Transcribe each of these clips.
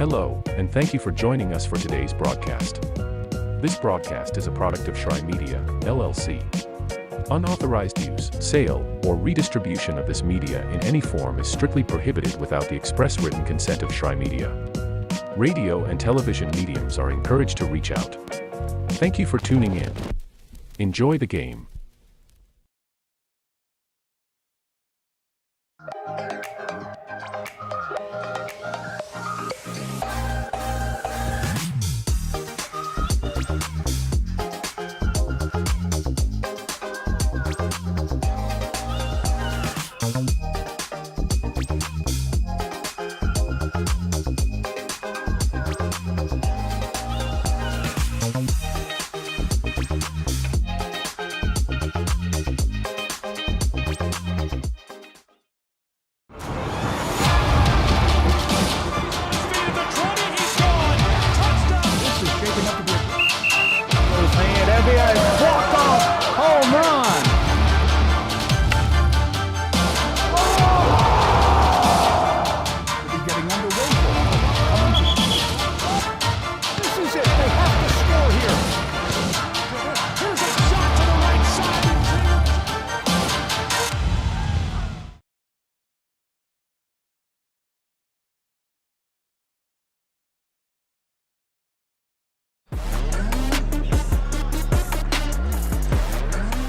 Hello, and thank you for joining us for today's broadcast. This broadcast is a product of Shrine Media, LLC. Unauthorized use, sale, or redistribution of this media in any form is strictly prohibited without the express written consent of Shrine Media. Radio and television mediums are encouraged to reach out. Thank you for tuning in. Enjoy the game.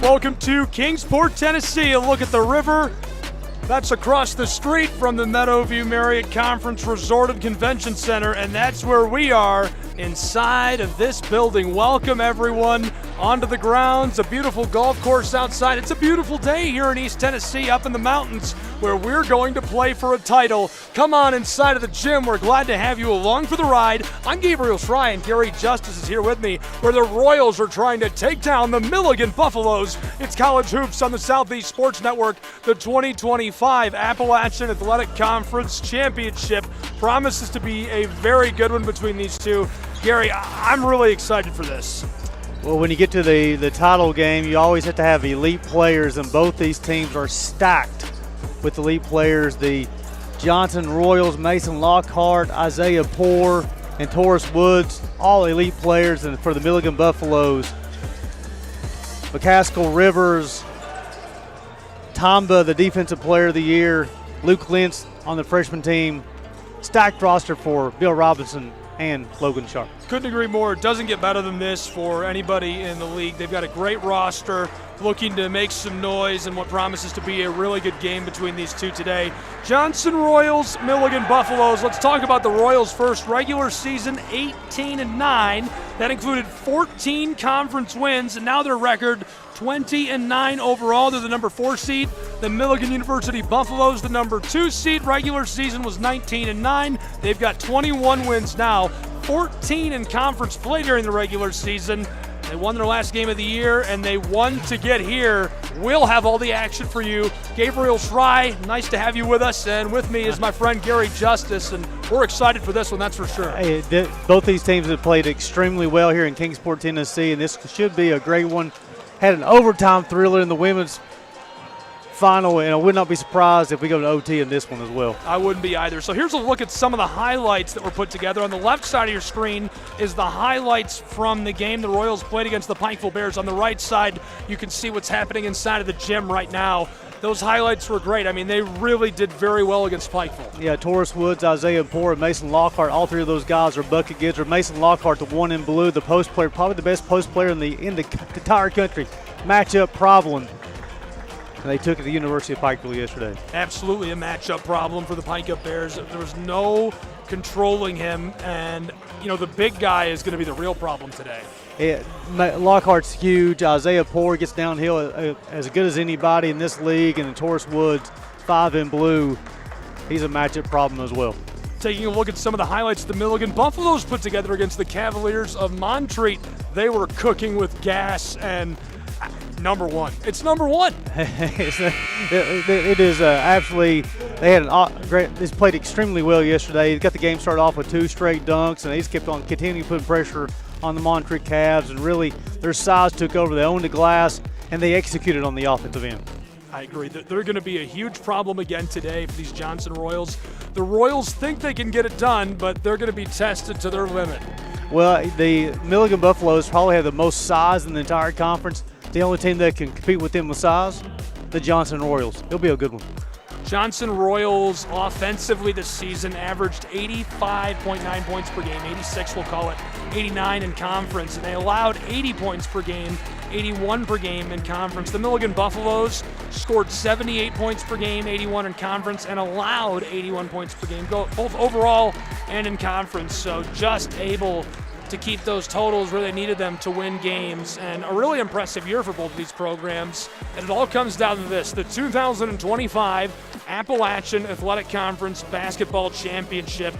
Welcome to Kingsport, Tennessee. A look at the river that's across the street from the Meadowview Marriott Conference Resort and Convention Center, and that's where we are inside of this building. Welcome everyone onto the grounds, a beautiful golf course outside. It's a beautiful day here in East Tennessee up in the mountains where we're going to play for a title. Come on inside of the gym. We're glad to have you along for the ride. I'm Gabriel Fry and Gary Justice is here with me where the Royals are trying to take down the Milligan Buffaloes. It's college hoops on the Southeast Sports Network. The 2025 Appalachian Athletic Conference Championship promises to be a very good one between these two. Gary, I'm really excited for this. Well, when you get to the title game, you always have to have elite players, and both these teams are stacked with elite players. The Johnson Royals, Mason Lockhart, Isaiah Poore, and Taurus Woods, all elite players. And for the Milligan Buffaloes, McCaskill Rivers, Tamba, the Defensive Player of the Year, Luke Lentz on the freshman team. Stacked roster for Bill Robinson and Logan Sharp. Couldn't agree more. It doesn't get better than this for anybody in the league. They've got a great roster looking to make some noise in what promises to be a really good game between these two today. Johnson Royals, Milligan Buffaloes. Let's talk about the Royals first. Regular season 18-9. That included 14 conference wins, and now their record 20-9 overall. They're the number 4 seed. The Milligan University Buffaloes, the number 2 seed. Regular season was 19-9. They've got 21 wins now, 14 in conference play during the regular season. They won their last game of the year, and they won to get here. We'll have all the action for you. Gabriel Fry, nice to have you with us, and with me is my friend Gary Justice, and we're excited for this one, that's for sure. Hey, both these teams have played extremely well here in Kingsport, Tennessee, and this should be a great one. Had an overtime thriller in the women's final, and I would not be surprised if we go to OT in this one as well. I wouldn't be either. So here's a look at some of the highlights that were put together. On the left side of your screen is the highlights from the game the Royals played against the Pikeville Bears. On the right side, you can see what's happening inside of the gym right now. Those highlights were great. I mean, they really did very well against Pikeville. Yeah, Taurus Woods, Isaiah Poore, and Mason Lockhart, all three of those guys are bucket getters. Mason Lockhart, the one in blue, the post player, probably the best post player in the entire country. Matchup problem. And they took it to the University of Pikeville yesterday. Absolutely a matchup problem for the Pikeville Bears. There was no controlling him, and, you know, the big guy is going to be the real problem today. Yeah, Lockhart's huge. Isaiah Poore gets downhill as good as anybody in this league, and then Taurus Woods, 5 in blue. He's a matchup problem as well. Taking a look at some of the highlights the Milligan Buffaloes put together against the Cavaliers of Montreat. They were cooking with gas, and number one. It's number one. It is absolutely. They had They played extremely well yesterday. They got the game started off with 2 straight dunks, and they just kept on continuing putting pressure on the Montreat Cavs. And really, their size took over. They owned the glass, and they executed on the offensive end. I agree. They're going to be a huge problem again today for these Johnson Royals. The Royals think they can get it done, but they're going to be tested to their limit. Well, the Milligan Buffaloes probably have the most size in the entire conference. The only team that can compete with them with size, the Johnson Royals. It'll be a good one. Johnson Royals offensively this season averaged 85.9 points per game, 86 we'll call it, 89 in conference, and they allowed 80 points per game, 81 per game in conference. The Milligan Buffaloes scored 78 points per game, 81 in conference, and allowed 81 points per game, both overall and in conference, so just able to keep those totals where they needed them to win games. And a really impressive year for both of these programs. And it all comes down to this, the 2025 Appalachian Athletic Conference Basketball Championship.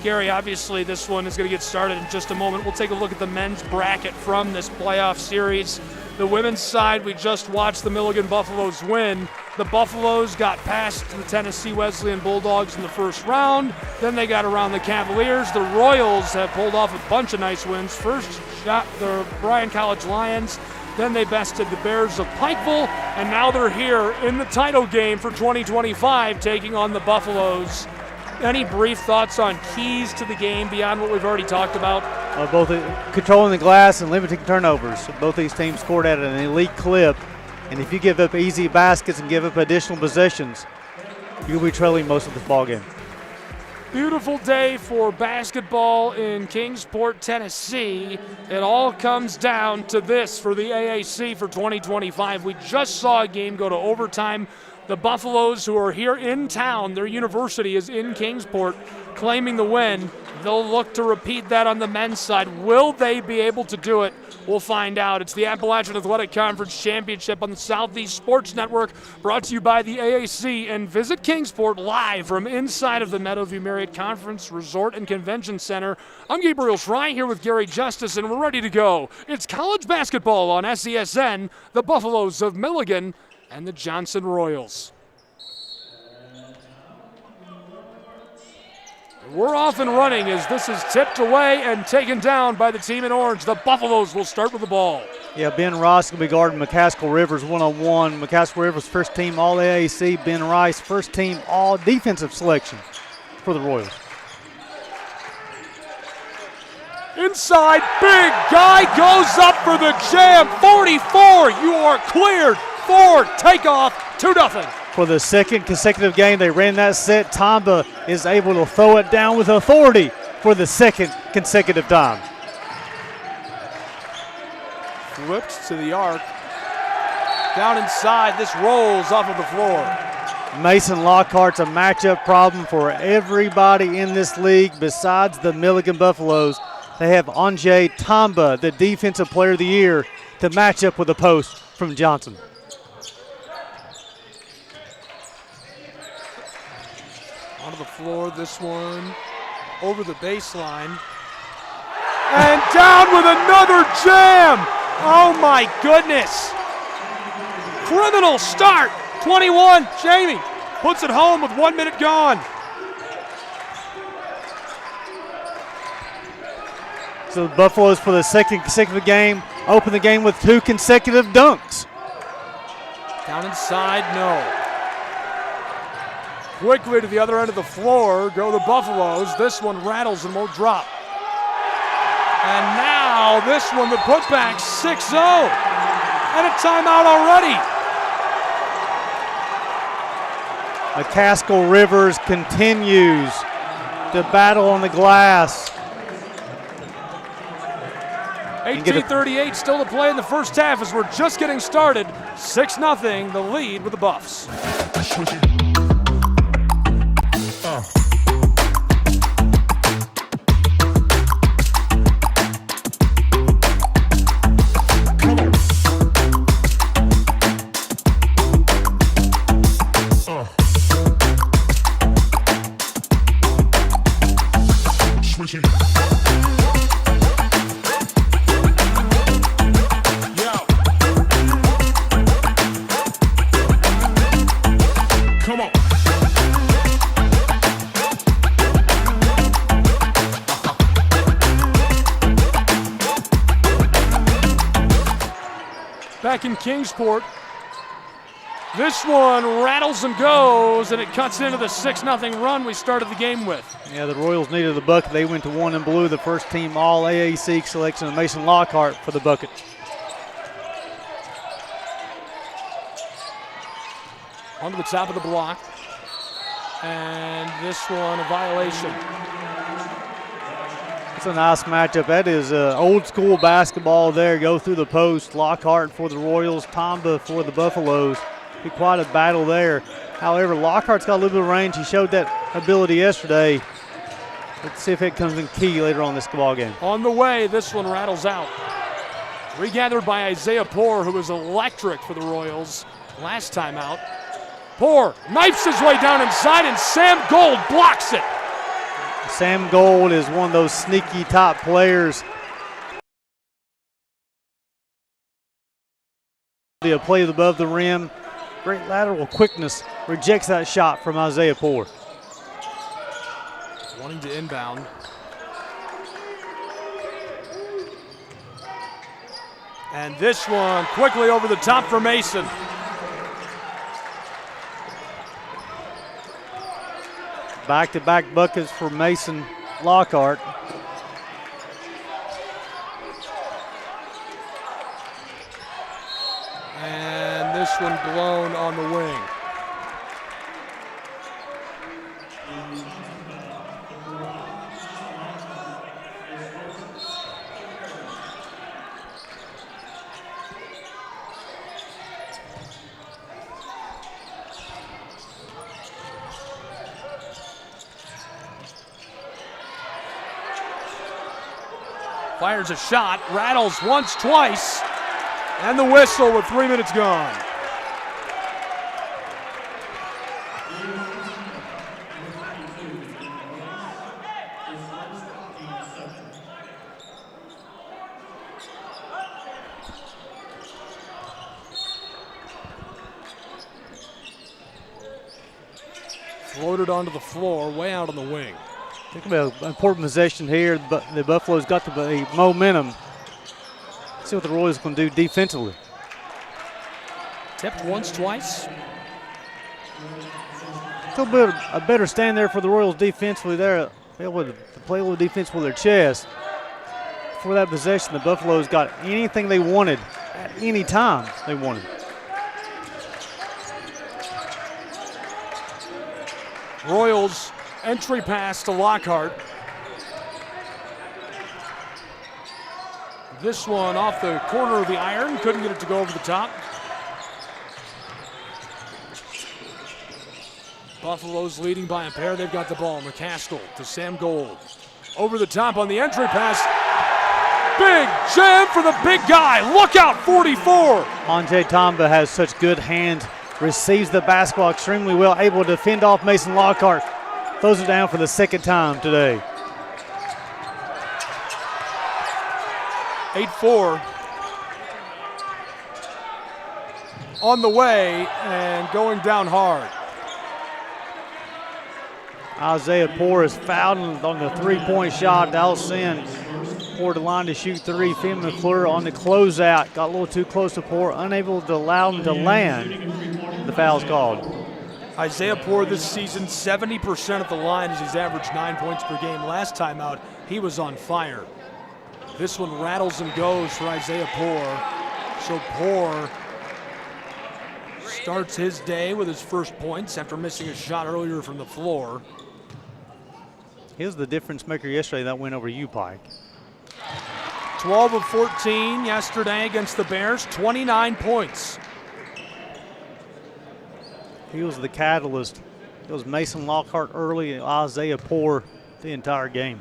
Gary, obviously this one is going to get started in just a moment. We'll take a look at the men's bracket from this playoff series. The women's side, we just watched the Milligan Buffaloes win. The Buffaloes got past the Tennessee Wesleyan Bulldogs in the first round. Then they got around the Cavaliers. The Royals have pulled off a bunch of nice wins. First shot the Bryan College Lions. Then they bested the Bears of Pikeville. And now they're here in the title game for 2025, taking on the Buffaloes. Any brief thoughts on keys to the game beyond what we've already talked about? Both controlling the glass and limiting turnovers. Both these teams scored at an elite clip. And if you give up easy baskets and give up additional possessions, you'll be trailing most of this ball game. Beautiful day for basketball in Kingsport, Tennessee. It all comes down to this for the AAC for 2025. We just saw a game go to overtime. The Buffaloes, who are here in town, their university is in Kingsport, claiming the win. They'll look to repeat that on the men's side. Will they be able to do it? We'll find out. It's the Appalachian Athletic Conference Championship on the Southeast Sports Network, brought to you by the AAC. And visit Kingsport live from inside of the Meadowview Marriott Conference Resort and Convention Center. I'm Gabriel Schrei here with Gary Justice, and we're ready to go. It's college basketball on SESN, the Buffaloes of Milligan and the Johnson Royals. We're off and running as this is tipped away and taken down by the team in orange. The Buffaloes will start with the ball. Yeah, Ben Rice will be guarding McCaskill Rivers one-on-one. McCaskill Rivers first team All-AAC. Ben Rice first team All-Defensive selection for the Royals. Inside, big guy goes up for the jam. 44, you are cleared. Forward, takeoff, 2-0. For the second consecutive game they ran that set, Tamba is able to throw it down with authority for the second consecutive time. Flipped to the arc. Down inside, this rolls off of the floor. Mason Lockhart's a matchup problem for everybody in this league besides the Milligan Buffaloes. They have Anjay Tamba, the Defensive Player of the Year, to match up with a post from Johnson. Onto the floor, this one over the baseline. And down with another jam! Oh my goodness! Criminal start! 21, Jamie puts it home with 1 minute gone. So the Buffaloes, for the second consecutive game, open the game with 2 consecutive dunks. Down inside, no. Quickly to the other end of the floor go the Buffaloes. This one rattles and won't drop. And now this one, the putback, 6-0. And a timeout already. McCaskill Rivers continues to battle on the glass. 18:38 still to play in the first half as we're just getting started. 6-0, the lead with the Buffs. Back in Kingsport, This one rattles and goes, and it cuts into the 6-0 run we started the game with. Yeah, the Royals needed the bucket. They went to 1 and blue, the first team all AAC selection of Mason Lockhart for the bucket. Onto the top of the block. And this one, a violation. It's a nice matchup. That is old school basketball there. Go through the post. Lockhart for the Royals, Tomba for the Buffaloes. Be quite a battle there. However, Lockhart's got a little bit of range. He showed that ability yesterday. Let's see if it comes in key later on this ball game. On the way, this one rattles out. Regathered by Isaiah Poore, who was electric for the Royals last time out. Poore knifes his way down inside, and Sam Gold blocks it. Sam Gold is one of those sneaky top players. A play above the rim. Great lateral quickness. Rejects that shot from Isaiah Poore. Wanting to inbound. And this one quickly over the top for Mason. Back-to-back buckets for Mason Lockhart. And this one blown on the wing. Fires a shot, rattles once, twice, and the whistle with 3 minutes gone. Floated onto the floor, way out on the wing. Think about an important possession here, but the Buffaloes got the momentum. See what the Royals can do defensively. Tipped once, twice. A better stand there for the Royals defensively there. Able to play a little defense with their chest. For that possession, the Buffaloes got anything they wanted at any time they wanted. Royals entry pass to Lockhart. This one off the corner of the iron. Couldn't get it to go over the top. Buffaloes leading by a pair. They've got the ball. McCaskill to Sam Gold. Over the top on the entry pass. Big jam for the big guy. Look out, 44. Andre Tomba has such good hands. Receives the basketball extremely well. Able to fend off Mason Lockhart. Throws it down for the second time today. 8-4 on the way and going down hard. Isaiah Poore is fouled on the three-point shot. That'll send Poore to line to shoot three. Finn McClure on the closeout. Got a little too close to Poore, unable to allow him to land. The foul's called. Isaiah Poore this season, 70% at the line as he's averaged 9 points per game. Last time out, he was on fire. This one rattles and goes for Isaiah Poore. So Poore starts his day with his first points after missing a shot earlier from the floor. He was the difference maker yesterday that win over U-Pike. 12 of 14 yesterday against the Bears, 29 points. He was the catalyst. It was Mason Lockhart early and Isaiah Poore the entire game.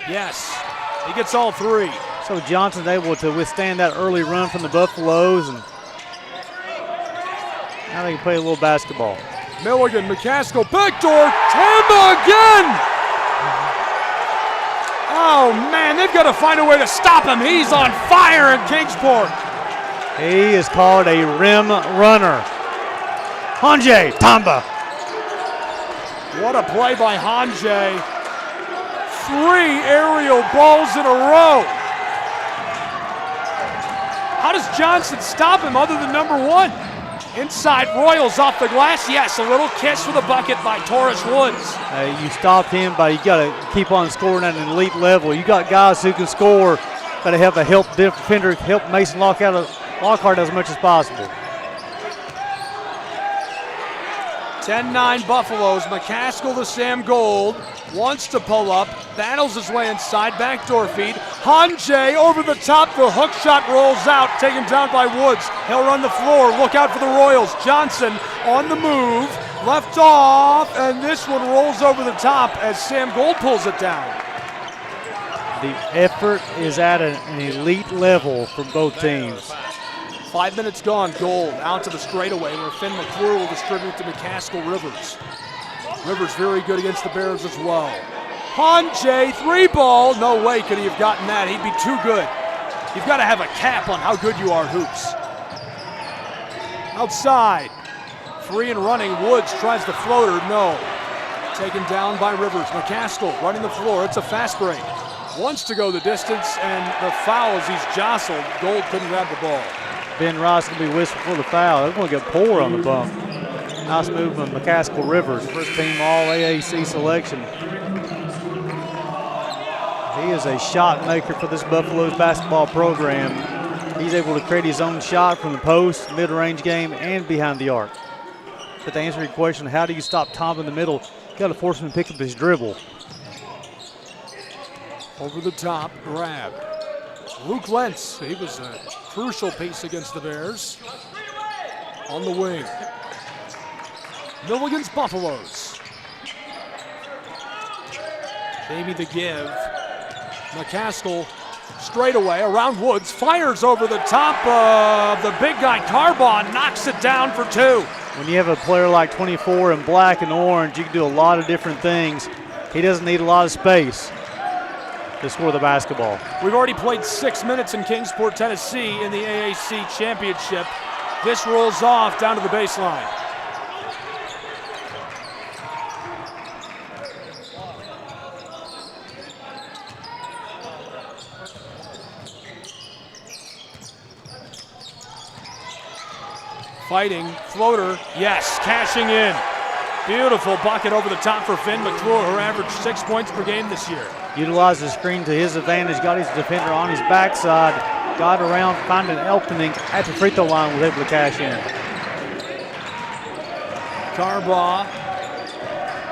Yes, he gets all three. So Johnson's able to withstand that early run from the Buffaloes, and now they can play a little basketball. Milligan, McCaskill, backdoor, Tomba again! Oh man, they've got to find a way to stop him. He's on fire in Kingsport. He is called a rim runner. Hanjay Tomba. What a play by Hanjay. 3 aerial balls in a row. How does Johnson stop him other than number 1? Inside, Royals off the glass. Yes, a little kiss for the bucket by Taurus Woods. You stopped him, but you got to keep on scoring at an elite level. You got guys who can score. Got to have a help defender, help Mason Lockhart as much as possible. 10-9 Buffaloes. McCaskill to Sam Gold. Wants to pull up. Battles his way inside. Backdoor feed. Hanjay over the top. The hook shot rolls out. Taken down by Woods. He'll run the floor. Look out for the Royals. Johnson on the move. Left off. And this one rolls over the top as Sam Gold pulls it down. The effort is at an elite level from both teams. 5 minutes gone. Gold out to the straightaway where Finn McClure will distribute to McCaskill Rivers. Rivers very good against the Bears as well. Hanjay, 3-ball. No way could he have gotten that. He'd be too good. You've got to have a cap on how good you are, hoops. Outside. Free and running. Woods tries the floater. No. Taken down by Rivers. McCaskill running the floor. It's a fast break. Wants to go the distance, and the foul as he's jostled. Gold couldn't grab the ball. Ben Ross going to be whistled for the foul. They're going to get poor on the bump. Nice movement, McCaskill Rivers, first team all AAC selection. He is a shot maker for this Buffaloes basketball program. He's able to create his own shot from the post, mid-range game, and behind the arc. But to answer your question, how do you stop Tom in the middle? You got to force him to pick up his dribble. Over the top, grab. Luke Lentz, he was a crucial piece against the Bears. On the wing. Milligan's Buffaloes. Maybe the give. McCaskill straight away around Woods. Fires over the top of the big guy. Carbaugh knocks it down for 2. When you have a player like 24 in black and orange, you can do a lot of different things. He doesn't need a lot of space to score the basketball. We've already played 6 minutes in Kingsport, Tennessee in the AAC championship. This rolls off down to the baseline. Fighting, floater, yes, cashing in. Beautiful bucket over the top for Finn McClure, who averaged 6 points per game this year. Utilized the screen to his advantage, got his defender on his backside, got around, found an opening at the free throw line, was able to cash in. Carbaugh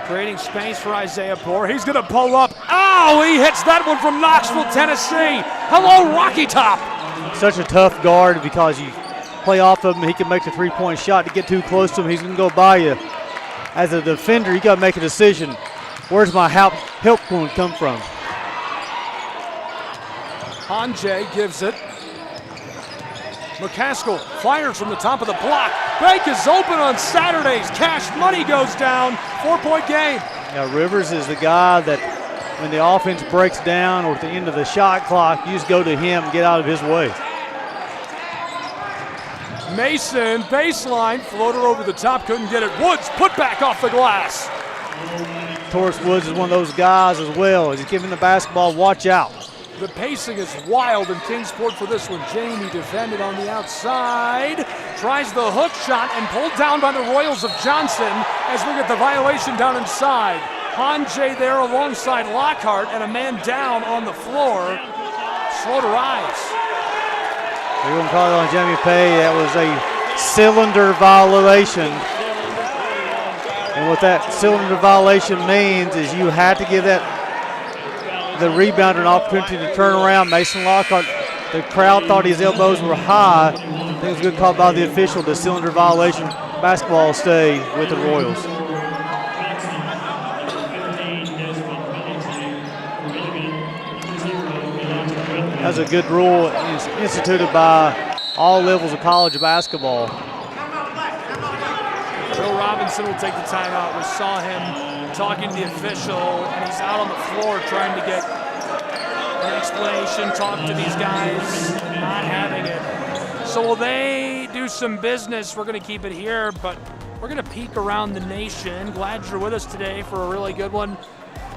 creating space for Isaiah Poor. He's going to pull up. Oh, he hits that one from Knoxville, Tennessee. Hello, Rocky Top. Such a tough guard because you play off of him, he can make the three-point shot. To get too close to him, he's going to go by you. As a defender, you got to make a decision. Where's my help going to come from? Hanjay gives it. McCaskill fires from the top of the block. Bank is open on Saturdays. Cash money goes down. 4-point game. Now Rivers is the guy that when the offense breaks down or at the end of the shot clock, you just go to him and get out of his way. Mason, baseline, floater over the top, couldn't get it. Woods, put back off the glass. Taurus Woods is one of those guys as well. He's giving the basketball, watch out. The pacing is wild in Kingsport for this one. Jamie defended on the outside. Tries the hook shot and pulled down by the Royals of Johnson as we get the violation down inside. Hanjay there alongside Lockhart and a man down on the floor. Slow to rise. We wouldn't call it on Jamie Pay. That was a cylinder violation. And what that cylinder violation means is you had to give the rebounder an opportunity to turn around. Mason Lockhart, the crowd thought his elbows were high. I think it was a good call by the official. The cylinder violation. Basketball stay with the Royals. That's a good rule instituted by all levels of college basketball. Bill Robinson will take the timeout. We saw him talking to the official, and he's out on the floor trying to get an explanation, talk to these guys, not having it. So will they do some business? We're going to keep it here, but we're going to peek around the nation. Glad you're with us today for a really good one.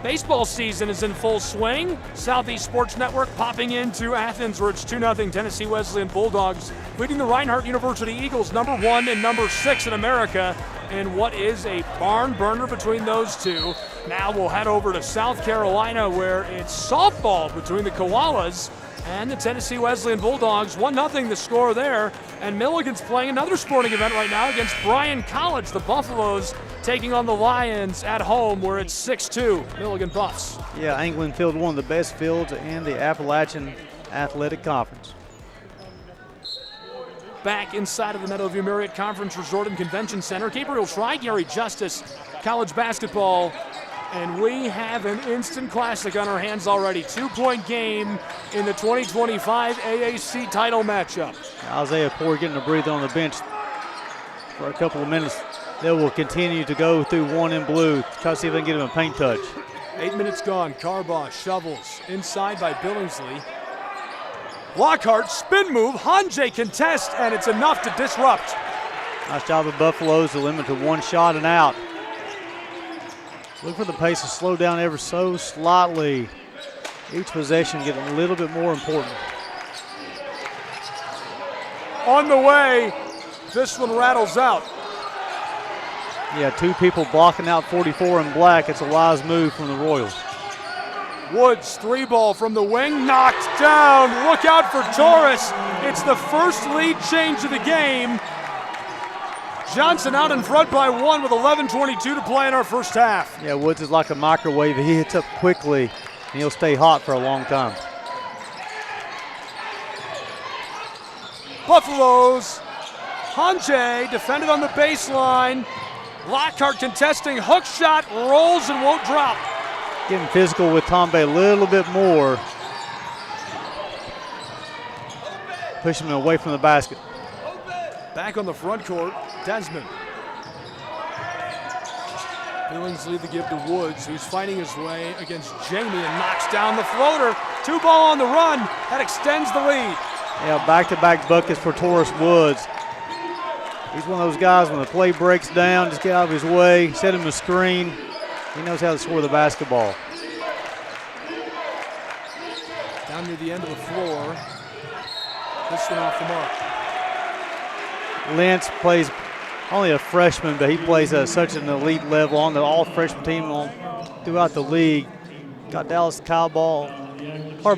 Baseball season is in full swing. Southeast Sports Network popping into Athens where it's 2-0 Tennessee Wesleyan Bulldogs, leading the Reinhardt University Eagles #1 and #6 in America in what is a barn burner between those two. Now we'll head over to South Carolina where it's softball between the Koalas and the Tennessee Wesleyan Bulldogs. 1-0 the score there. And Milligan's playing another sporting event right now against Bryan College. The Buffaloes taking on the Lions at home where it's 6-2 Milligan Buffs. Yeah, Anglin Field, one of the best fields in the Appalachian Athletic Conference. Back inside of the Meadowview Marriott Conference Resort and Convention Center, Gabriel Try, Gary Justice, college basketball. And we have an instant classic on our hands already. 2-point game in the 2025 AAC title matchup. Isaiah Poore getting a breather on the bench for a couple of minutes. They will continue to go through one in blue. Try to see if they can get him a paint touch. 8 minutes gone. Carbaugh shovels inside by Billingsley. Lockhart, spin move, Hanjay contest, and it's enough to disrupt. Nice job of Buffaloes to limit to one shot and out. Look for the pace to slow down ever so slightly. Each possession getting a little bit more important. On the way, this one rattles out. Yeah, two people blocking out 44 in black. It's a wise move from the Royals. Woods, 3-ball from the wing, knocked down. Look out for Torres. It's the first lead change of the game. Johnson out in front by 1 with 11:22 to play in our first half. Yeah, Woods is like a microwave. He hits up quickly, and he'll stay hot for a long time. Buffaloes, Hanjay defended on the baseline. Lockhart contesting, hook shot, rolls and won't drop. Getting physical with Tombe a little bit more. Pushing him away from the basket. Back on the front court, Desmond. Billingsley the give to Woods, who's fighting his way against Jamie and knocks down the floater. 2-ball on the run, that extends the lead. Yeah, back-to-back buckets for Taurus Woods. He's one of those guys when the play breaks down, just get out of his way, set him a screen. He knows how to score the basketball. Down near the end of the floor. This one off the mark. Lentz plays only a freshman, but he plays at such an elite level on the all-freshman team throughout the league. Got Dallas Harbaugh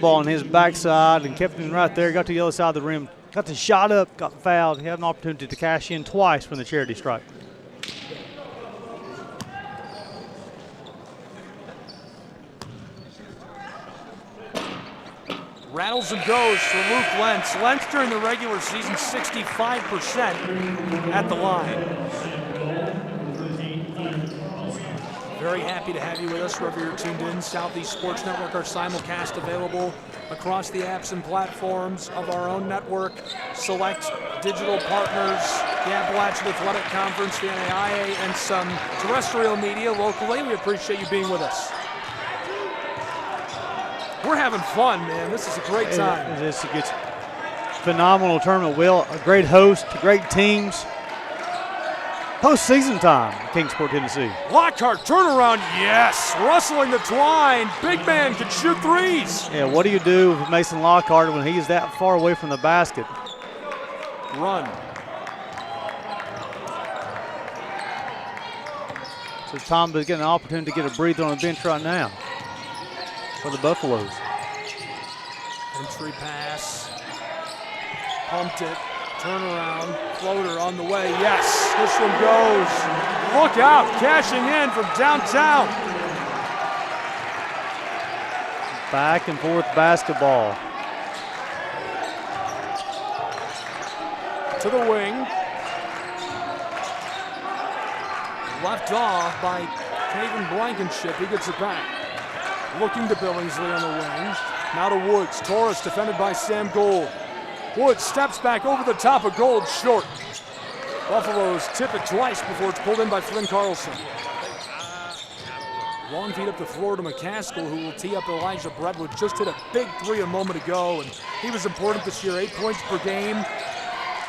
on his backside and kept him right there. Got to the other side of the rim. Got the shot up, got fouled. He had an opportunity to cash in twice from the charity stripe. Rattles and goes for Luke Lentz. Lentz during the regular season, 65% at the line. Very happy to have you with us wherever you're tuned in. Southeast Sports Network, our simulcast available across the apps and platforms of our own network. Select digital partners, the Appalachian Athletic Conference, the NAIA, and some terrestrial media locally. We appreciate you being with us. We're having fun, man. This is a great time. It is a phenomenal tournament, Will. A great host, great teams. Postseason time, Kingsport, Tennessee. Lockhart, turnaround, yes. Rustling the twine. Big man can shoot threes. Yeah, what do you do with Mason Lockhart when he is that far away from the basket? Run. So Tom is getting an opportunity to get a breather on the bench right now for the Buffaloes. Entry pass. Pumped it. Turnaround. Floater on the way. Yes, this one goes. Look out. Cashing in from downtown. Back and forth basketball. To the wing. Left off by Caden Blankenship. He gets it back. Looking to Billingsley on the wing. Now to Woods. Torres defended by Sam Gold. Woods steps back over the top of Gold, short. Buffaloes tip it twice before it's pulled in by Flynn Carlson. Long feed up the floor to McCaskill, who will tee up Elijah Bredwood. Just hit a big three a moment ago, and he was important this year. 8 points per game.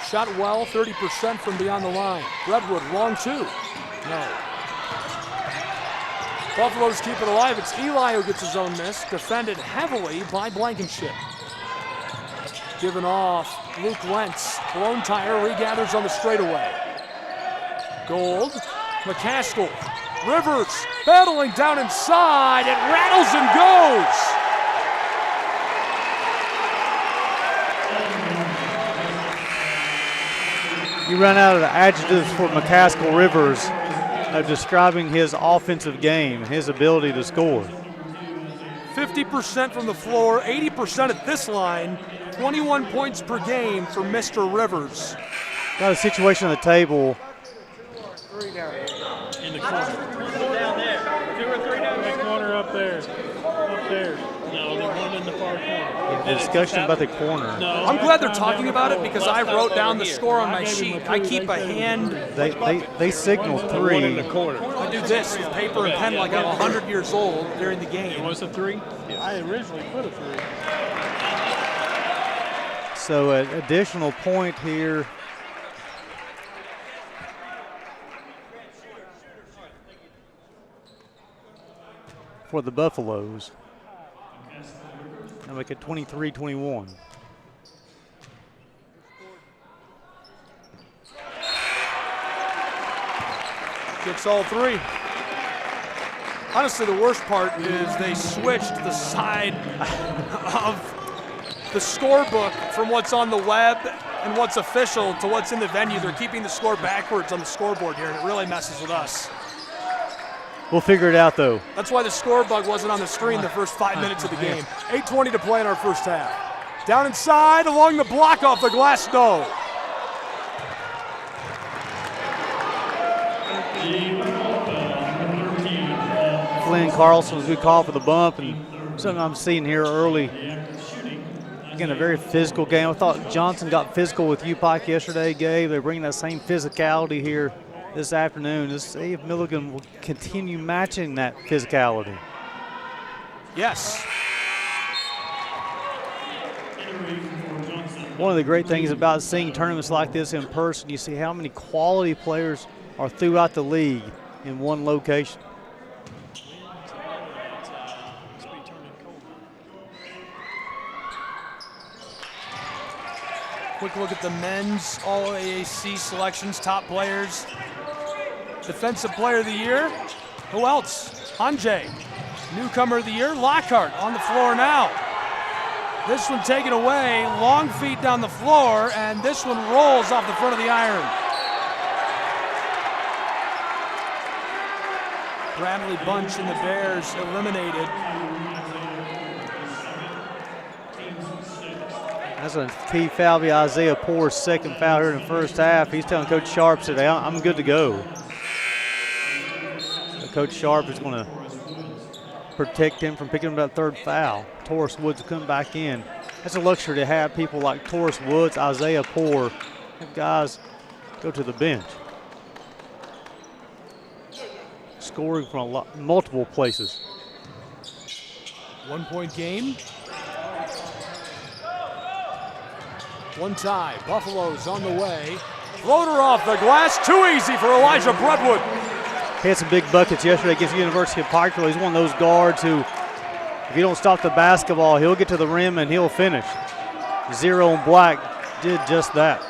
Shot well, 30% from beyond the line. Bredwood, long two. No. Buffaloes keep it alive. It's Eli who gets his own miss, defended heavily by Blankenship. Given off, Luke Wentz, blown tire, regathers on the straightaway. Gold, McCaskill, Rivers, battling down inside, it rattles and goes! You run out of the adjectives for McCaskill Rivers of describing his offensive game, his ability to score. 50% from the floor, 80% at this line, 21 points per game for Mr. Rivers. Got a situation on the table. In the corner. Down there. 2 or 3 down there. Corner up there. Up there. No, the one in the far corner. The discussion about the corner. No, I'm glad they're talking about it because I wrote down the score on my sheet. I keep a hand. They signal 3. in the corner. I do this with paper and pen like I'm 100 years old during the game. Was it 3? I originally put a 3. So an additional point here. For the Buffaloes. Now make it 23-21. Gets all 3. Honestly, the worst part is they switched the side of the scorebook from what's on the web and what's official to what's in the venue. They're keeping the score backwards on the scoreboard here, and it really messes with us. We'll figure it out, though. That's why the score bug wasn't on the screen the first 5 minutes of the game. 8:20 to play in our first half. Down inside, along the block off the glass, no. Flynn Carlson was a good call for the bump, and something I'm seeing here early. Again, a very physical game. I thought Johnson got physical with UPike yesterday, Gabe. They're bringing that same physicality here this afternoon. Let's see if Milligan will continue matching that physicality. Yes. One of the great things about seeing tournaments like this in person, you see how many quality players are throughout the league in one location. Quick look at the men's all AAC selections, top players. Defensive player of the year, who else? Hanjay. Newcomer of the year, Lockhart on the floor now. This one taken away, long feet down the floor, and this one rolls off the front of the iron. Bradley Bunch and the Bears eliminated. That's a key foul by Isaiah Poor's second foul here in the first half. He's telling Coach Sharp today, I'm good to go. So Coach Sharp is going to protect him from picking up that third foul. Taurus Woods will come back in. That's a luxury to have people like Taurus Woods, Isaiah Poor, have guys go to the bench. Scoring from multiple places. 1 point game. One tie, Buffalo's on the way. Floater off the glass, too easy for Elijah Brentwood. He had some big buckets yesterday against the University of Pikeville. He's one of those guards who, if you don't stop the basketball, he'll get to the rim and he'll finish. Zero and Black did just that.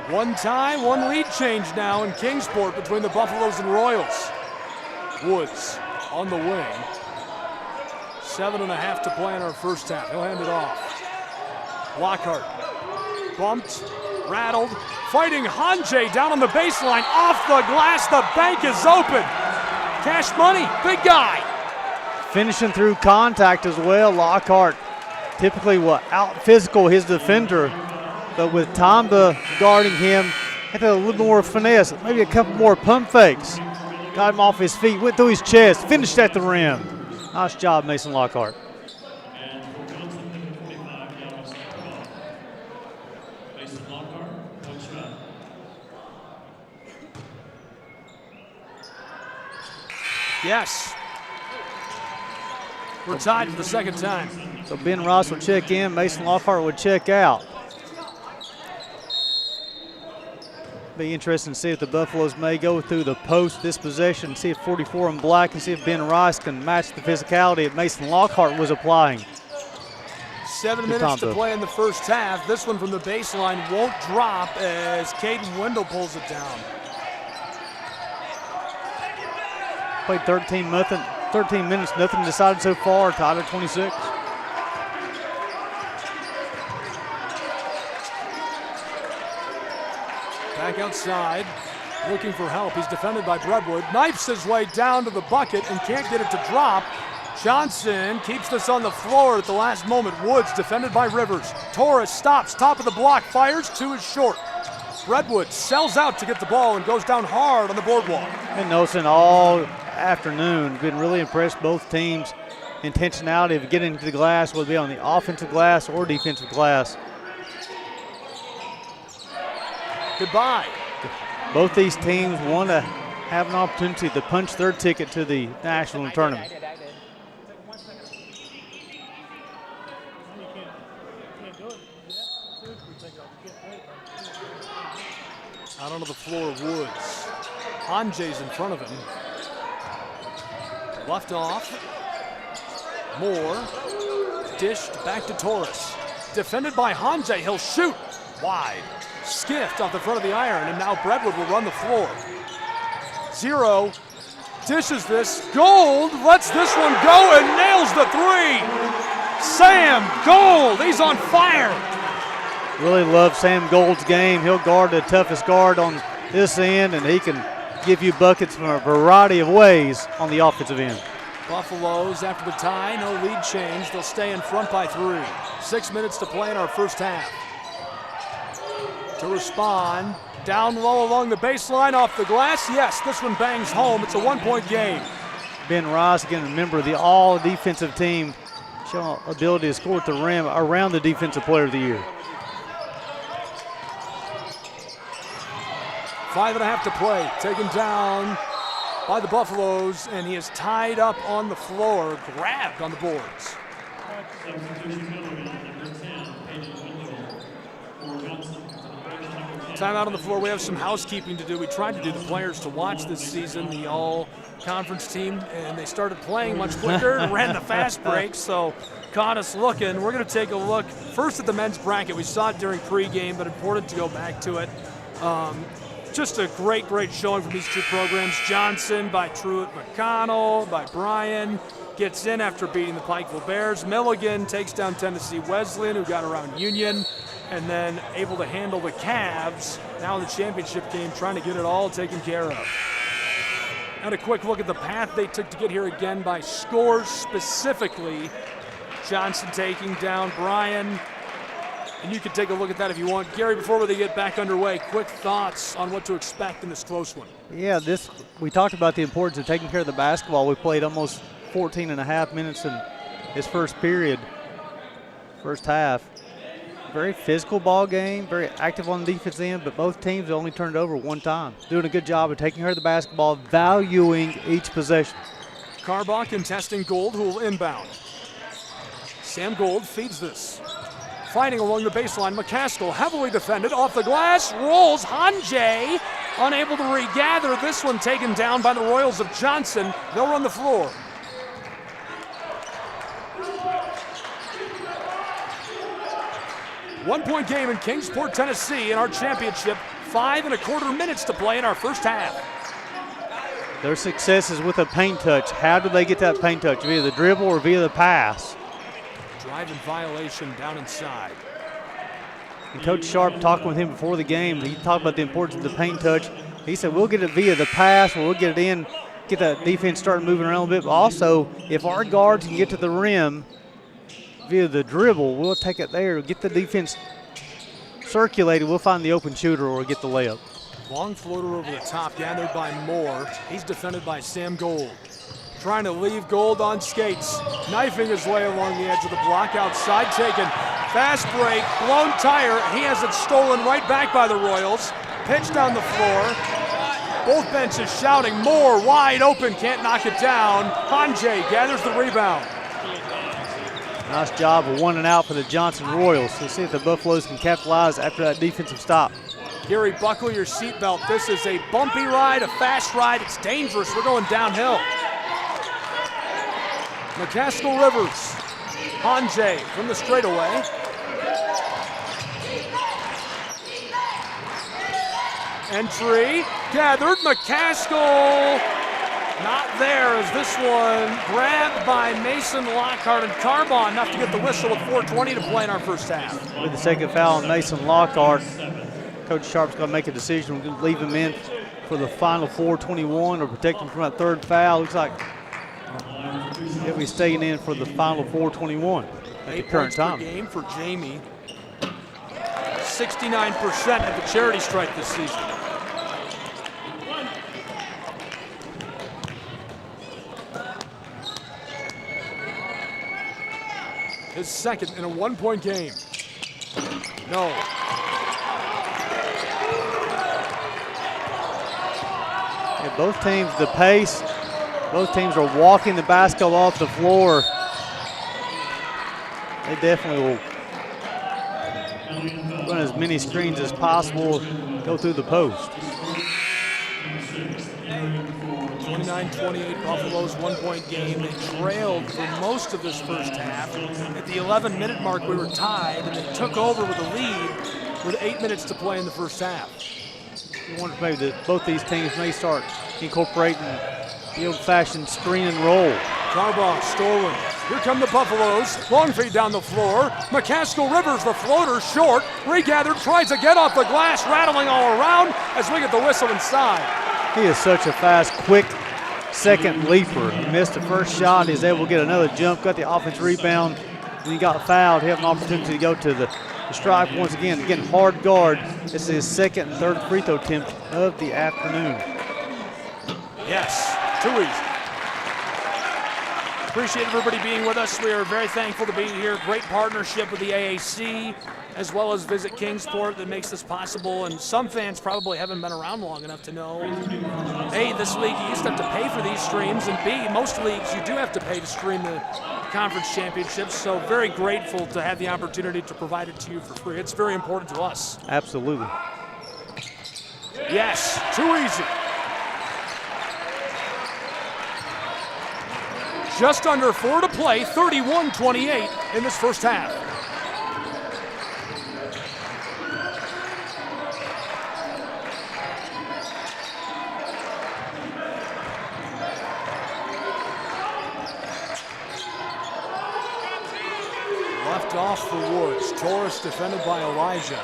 One tie, one lead change now in Kingsport between the Buffaloes and Royals. Woods on the wing. 7.5 to play in our first half. He'll hand it off. Lockhart bumped, rattled, fighting Hanjay down on the baseline, off the glass, the bank is open. Cash money, big guy. Finishing through contact as well. Lockhart typically will out-physical his defender, but with Tamba guarding him, had a little more finesse, maybe a couple more pump fakes. Got him off his feet, went through his chest, finished at the rim. Nice job, Mason Lockhart. Yes. We're tied for the second time. So Ben Ross will check in, Mason Lockhart will check out. Be interesting to see if the Buffaloes may go through the post this possession, see if 44 in black, and see if Ben Rice can match the physicality that Mason Lockhart was applying. 7 minutes to play in the first half. This one from the baseline won't drop as Caden Wendell pulls it down. Played 13 minutes, nothing decided so far, tied at 26. Back outside, looking for help. He's defended by Brentwood. Knifes his way down to the bucket and can't get it to drop. Johnson keeps this on the floor at the last moment. Woods defended by Rivers. Torres stops, top of the block, fires, 2 is short. Brentwood sells out to get the ball and goes down hard on the boardwalk. And Nelson all afternoon been really impressed both teams' intentionality of getting to the glass, whether it be on the offensive glass or defensive glass. Goodbye. Both these teams want to have an opportunity to punch their ticket to the national tournament. Out onto the floor, Woods. Hanjay's in front of him. Left off. Moore. Dished back to Torres. Defended by Hanjay. He'll shoot. Wide. Skiffed off the front of the iron, and now Brentwood will run the floor. 0. Dishes this. Gold lets this one go and nails the 3. Sam Gold. He's on fire. Really love Sam Gold's game. He'll guard the toughest guard on this end, and he can give you buckets from a variety of ways on the offensive end. Buffaloes, after the tie, no lead change. They'll stay in front by 3. 6 minutes to play in our first half. To respond, down low along the baseline, off the glass. Yes, this one bangs home. It's a 1-point game. Ben Rice, again, a member of the all-defensive team, showing ability to score at the rim, around the Defensive Player of the Year. 5.5 to play. Taken down by the Buffaloes, and he is tied up on the floor, grabbed on the boards. Timeout on the floor. We have some housekeeping to do. We tried to do the players to watch this season, the all-conference team, and they started playing much quicker and ran the fast break, so caught us looking. We're going to take a look first at the men's bracket. We saw it during pregame, but important to go back to it. Just a great showing from these two programs. Johnson by Truett McConnell, by Bryan, gets in after beating the Pikeville Bears. Milligan takes down Tennessee Wesleyan, who got around Union, and then able to handle the Cavs. Now in the championship game, trying to get it all taken care of. And a quick look at the path they took to get here again by scores specifically. Johnson taking down Bryan. And you can take a look at that if you want. Gary, before they get back underway, quick thoughts on what to expect in this close one. Yeah, we talked about the importance of taking care of the basketball. We played almost 14.5 minutes in this first period, first half. Very physical ball game, very active on the defense end, but both teams only turned it over one time. Doing a good job of taking care of the basketball, valuing each possession. Carbaugh contesting Gold, who will inbound. Sam Gold feeds this. Fighting along the baseline, McCaskill heavily defended, off the glass, rolls, Hanjay unable to regather. This one taken down by the Royals of Johnson. They'll run the floor. One-point game in Kingsport, Tennessee in our championship. 5.25 minutes to play in our first half. Their success is with a paint touch. How do they get that paint touch? Via the dribble or via the pass? Drive in violation down inside. And Coach Sharp, talking with him before the game, he talked about the importance of the paint touch. He said, we'll get it via the pass, or we'll get it in, get that defense started moving around a little bit. But also, if our guards can get to the rim via the dribble, we'll take it there, get the defense circulated. We'll find the open shooter or get the layup. Long floater over the top, gathered by Moore. He's defended by Sam Gold. Trying to leave Gold on skates. Knifing his way along the edge of the block, outside taken. Fast break, blown tire. He has it stolen right back by the Royals. Pitched down the floor. Both benches shouting, Moore wide open, can't knock it down. Hanjay gathers the rebound. Nice job of 1 and out for the Johnson Royals. Let's see if the Buffaloes can capitalize after that defensive stop. Gary, buckle your seatbelt. This is a bumpy ride, a fast ride. It's dangerous. We're going downhill. McCaskill Rivers. Hanjay from the straightaway. Entry gathered. McCaskill not there as this one grabbed by Mason Lockhart and Carbon, enough to get the whistle with 4:20 to play in our first half. With the second foul on Mason Lockhart, Coach Sharp's going to make a decision. We're going to leave him in for the final 4:21 or protect him from that third foul. Looks like he'll be staying in for the final 4:21 at the current time. 8 points per game for Jamie. 69% at the charity stripe this season. His second in a 1-point game. No. Yeah, both teams, the pace, both teams are walking the basketball off the floor. They definitely will run as many screens as possible, go through the post. 29-28 Buffalo's 1-point game. They trailed for most of this first half. At the 11-minute mark, we were tied, and they took over with a lead with 8 minutes to play in the first half. You wonder if maybe that both these teams may start incorporating the old-fashioned screen and roll. Carbon stolen. Here come the Buffaloes. Long feed down the floor. McCaskill Rivers, the floater, short. Regathered, tries to get off the glass, rattling all around as we get the whistle inside. He is such a fast, quick second leaper. He missed the first shot. He's able to get another jump, got the offensive rebound. When he got fouled, he had an opportunity to go to the stripe once again. Again, hard guard. This is his second and third free throw attempt of the afternoon. Yes, too easy. Appreciate everybody being with us. We are very thankful to be here. Great partnership with the AAC, as well as Visit Kingsport, that makes this possible. And some fans probably haven't been around long enough to know, A, this league, you used to have to pay for these streams, and B, most leagues, you do have to pay to stream the conference championships. So very grateful to have the opportunity to provide it to you for free. It's very important to us. Absolutely. Yes, too easy. Just under 4 to play, 31-28 in this first half. Left off for Woods. Torres defended by Elijah.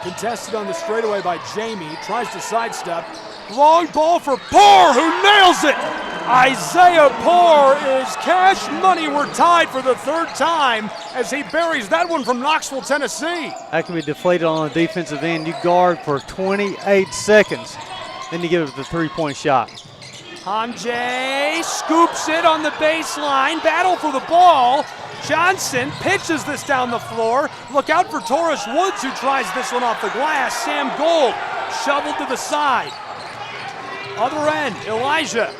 Contested on the straightaway by Jamie. Tries to sidestep. Long ball for Poor, who nails it! Isaiah Poor is cash money. We're tied for the third time as he buries that one from Knoxville, Tennessee. That can be deflated on the defensive end. You guard for 28 seconds. Then you give it the three-point shot. Hanjay scoops it on the baseline. Battle for the ball. Johnson pitches this down the floor. Look out for Torres Woods, who tries this one off the glass. Sam Gold shoveled to the side. Other end, Elijah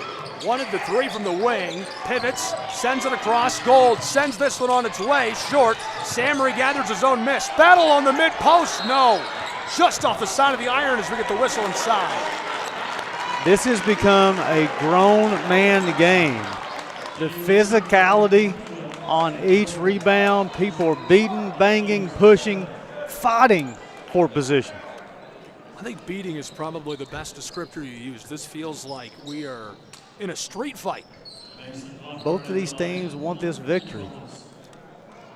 wanted the three from the wing. Pivots, sends it across. Gold sends this one on its way. Short. Sam regathers his own miss. Battle on the mid-post. No. Just off the side of the iron as we get the whistle inside. This has become a grown man game. The physicality on each rebound. People are beating, banging, pushing, fighting for position. I think beating is probably the best descriptor you use. This feels like we are in a street fight. Both of these teams want this victory.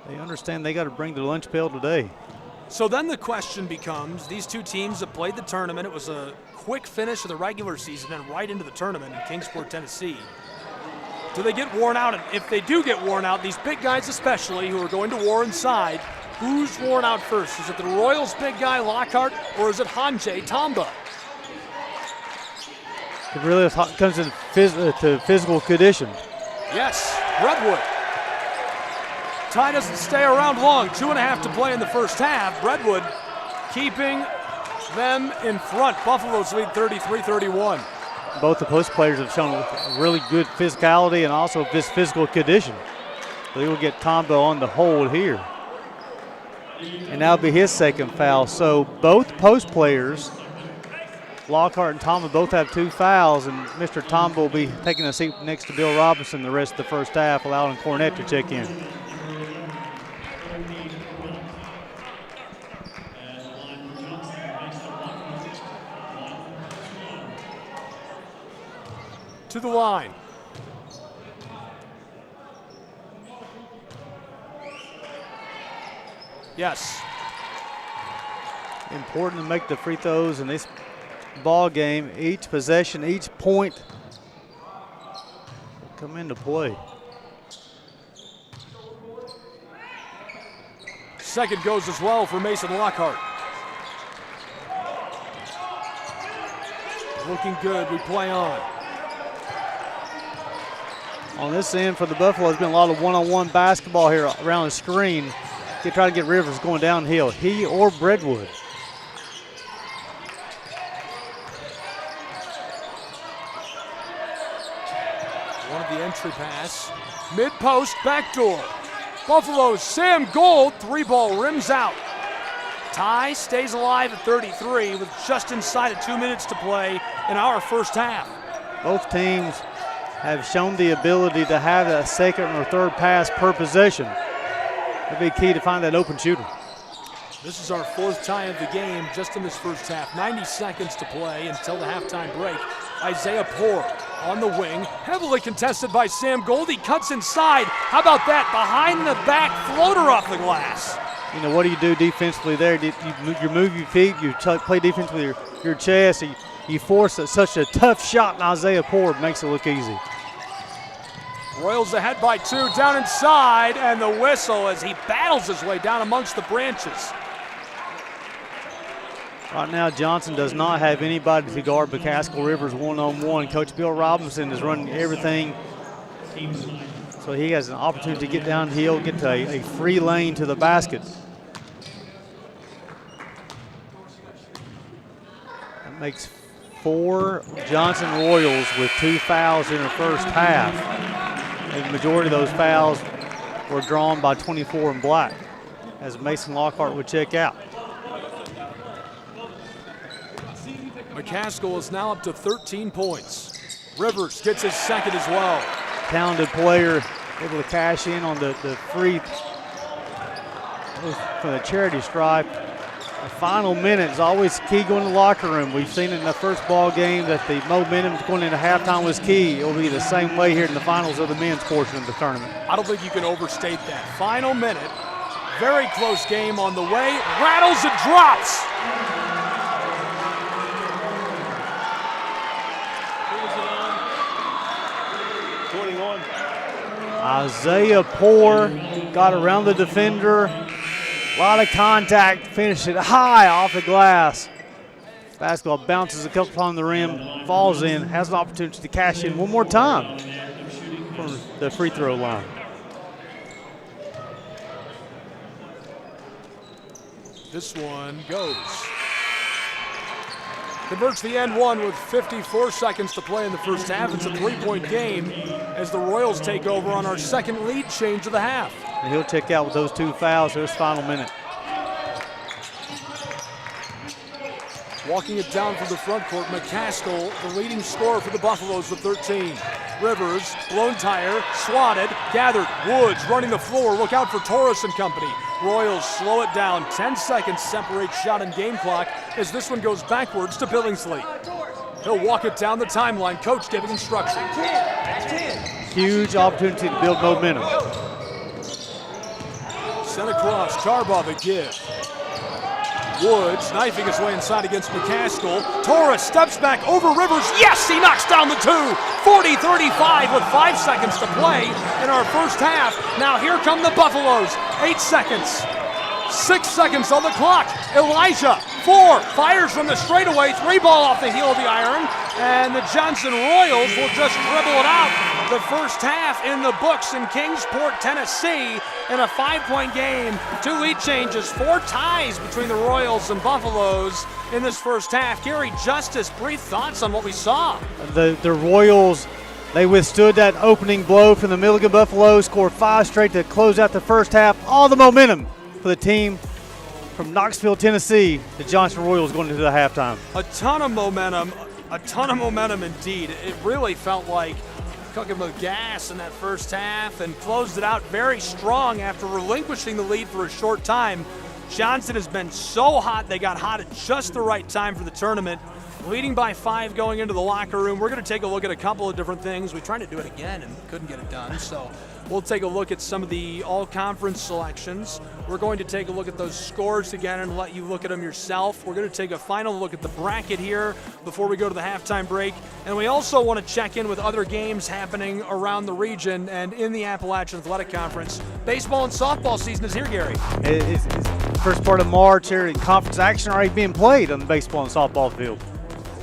They understand they got to bring the lunch pail today. So then the question becomes, these two teams have played the tournament. It was a quick finish of the regular season and right into the tournament in Kingsport, Tennessee. Do they get worn out? And if they do get worn out, these big guys especially who are going to war inside, who's worn out first? Is it the Royals' big guy, Lockhart, or is it Hanjay Tamba? It really comes to physical condition. Yes, Redwood. Ty doesn't stay around long. 2.5 to play in the first half. Redwood keeping them in front. Buffalo's lead 33-31. Both the post players have shown really good physicality and also this physical condition. They will get Tombo on the hold here. and that'll be his second foul. So both post players, Lockhart and Tom, both have 2 fouls, and Mr. Tom will be taking a seat next to Bill Robinson the rest of the first half, allowing Cornett to check in. To the line. Yes. Important to make the free throws in this ball game. Each possession, each point will come into play. Second goes as well for Mason Lockhart. Looking good, we play on. On this end for the Buffalo, there's been a lot of one-on-one basketball here around the screen. They try to get Rivers going downhill, he or Breadwood. One of the entry pass, mid-post, backdoor. Buffalo's Sam Gold, 3-ball rims out. Tie stays alive at 33 with just inside of 2 minutes to play in our first half. Both teams have shown the ability to have a second or third pass per possession. It'll be key to find that open shooter. This is our 4th tie of the game just in this first half. 90 seconds to play until the halftime break. Isaiah Poor on the wing, heavily contested by Sam Gold. He cuts inside. How about that? Behind the back floater off the glass. You know, what do you do defensively there? You move your feet, you play defense with your chest, you force such a tough shot, and Isaiah Poor makes it look easy. Royals ahead by 2, down inside, and the whistle as he battles his way down amongst the branches. Right now, Johnson does not have anybody to guard McCaskill Rivers one-on-one. Coach Bill Robinson is running everything, so he has an opportunity to get downhill, get to a free lane to the basket. That makes 4 Johnson Royals with 2 fouls in the first half. The majority of those fouls were drawn by 24 in black, as Mason Lockhart would check out. McCaskill is now up to 13 points. Rivers gets his second as well. Talented player, able to cash in on the free for the charity stripe. The final minute is always key going to the locker room. We've seen it in the first ball game that the momentum going into halftime was key. It will be the same way here in the finals of the men's portion of the tournament. I don't think you can overstate that. Final minute, very close game on the way. Rattles and drops. Isaiah Poor got around the defender. A lot of contact, finished it high off the glass. Basketball bounces a couple on the rim, falls in, has an opportunity to cash in one more time from the free throw line. This one goes. Converts the end one with 54 seconds to play in the first half. It's a 3-point game as the Royals take over on our second lead change of the half. And he'll check out with those 2 fouls this final minute. Walking it down from the front court, McCaskill, the leading scorer for the Buffaloes with 13. Rivers, blown tire, swatted, gathered. Woods running the floor. Look out for Torres and company. Royals slow it down. 10 seconds separate shot and game clock as this one goes backwards to Billingsley. He'll walk it down the timeline. Coach giving instruction. Huge opportunity to build momentum. Sent across, Carbaugh the give. Woods knifing his way inside against McCaskill. Torres steps back over Rivers. Yes, he knocks down the 2. 40-35 with 5 seconds to play in our first half. Now here come the Buffaloes. 8 seconds. 6 seconds on the clock. Elijah, 4, fires from the straightaway. 3 ball off the heel of the iron. And the Johnson Royals will just dribble it out. The first half in the books in Kingsport, Tennessee, in a 5-point game. 2 lead changes, 4 ties between the Royals and Buffaloes in this first half. Gary Justice, brief thoughts on what we saw. The Royals, they withstood that opening blow from the Milligan Buffaloes, scored 5 straight to close out the first half. All the momentum for the team from Knoxville, Tennessee, the Johnson Royals going into the halftime. A ton of momentum indeed. It really felt like cooking with gas in that first half and closed it out very strong after relinquishing the lead for a short time. Johnson has been so hot, they got hot at just the right time for the tournament. Leading by 5 going into the locker room. We're going to take a look at a couple of different things. We tried to do it again and couldn't get it done, so we'll take a look at some of the all-conference selections. We're going to take a look at those scores again and let you look at them yourself. We're going to take a final look at the bracket here before we go to the halftime break. And we also want to check in with other games happening around the region and in the Appalachian Athletic Conference. Baseball and softball season is here, Gary. It's first part of March here, and conference action already being played on the baseball and softball field.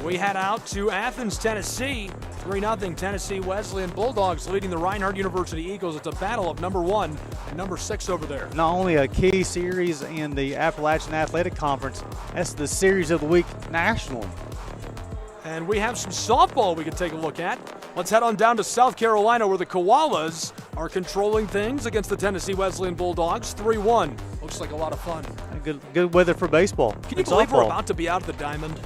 We head out to Athens, Tennessee. 3-0 Tennessee Wesleyan Bulldogs leading the Reinhardt University Eagles. It's a battle of number 1 and number 6 over there. Not only a key series in the Appalachian Athletic Conference, that's the Series of the Week national. And we have some softball we can take a look at. Let's head on down to South Carolina where the Koalas are controlling things against the Tennessee Wesleyan Bulldogs. 3-1. Looks like a lot of fun. Good weather for baseball. Can you believe we're about to be out of the Diamond?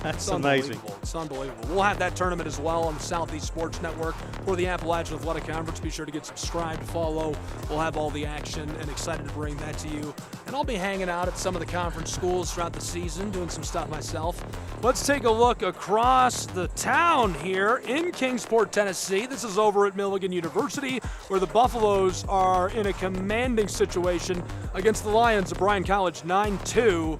That's amazing. It's unbelievable. We'll have that tournament as well on the Southeast Sports Network for the Appalachian Athletic Conference. Be sure to get subscribed, follow. We'll have all the action and excited to bring that to you. And I'll be hanging out at some of the conference schools throughout the season, doing some stuff myself. Let's take a look across the town here in Kingsport, Tennessee. This is over at Milligan University, where the Buffaloes are in a commanding situation against the Lions of Bryan College, 9-2.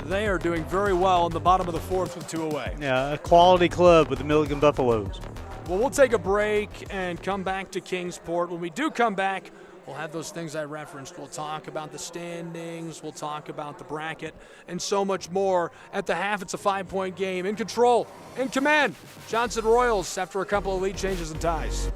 They are doing very well in the bottom of the 4th with 2 away. Yeah, a quality club with the Milligan Buffaloes. Well, we'll take a break and come back to Kingsport. When we do come back, we'll have those things I referenced. We'll talk about the standings. We'll talk about the bracket and so much more. At the half, it's a 5-point game. In control, in command, Johnson Royals after a couple of lead changes and ties.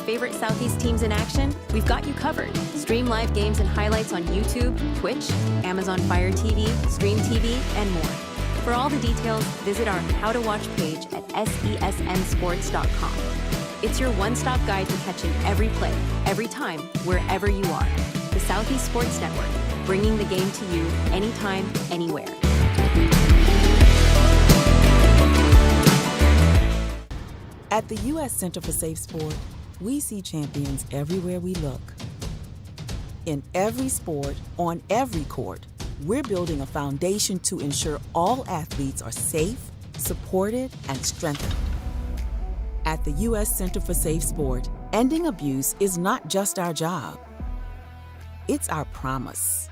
Favorite Southeast teams in action? We've got you covered. Stream live games and highlights on YouTube, Twitch, Amazon Fire TV, Stream TV, and more. For all the details, visit our How to Watch page at sesnsports.com. It's your one-stop guide to catching every play, every time, wherever you are. The Southeast Sports Network, bringing the game to you anytime, anywhere. At the U.S. Center for Safe Sport, we see champions everywhere we look. In every sport, on every court, we're building a foundation to ensure all athletes are safe, supported, and strengthened. At the U.S. Center for Safe Sport, ending abuse is not just our job. It's our promise.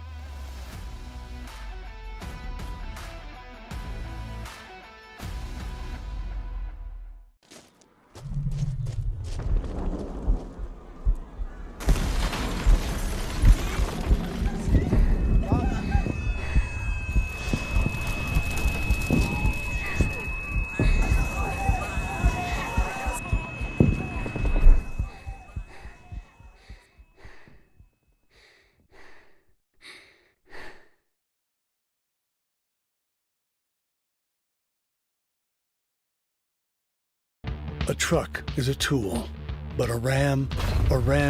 A truck is a tool, but a ram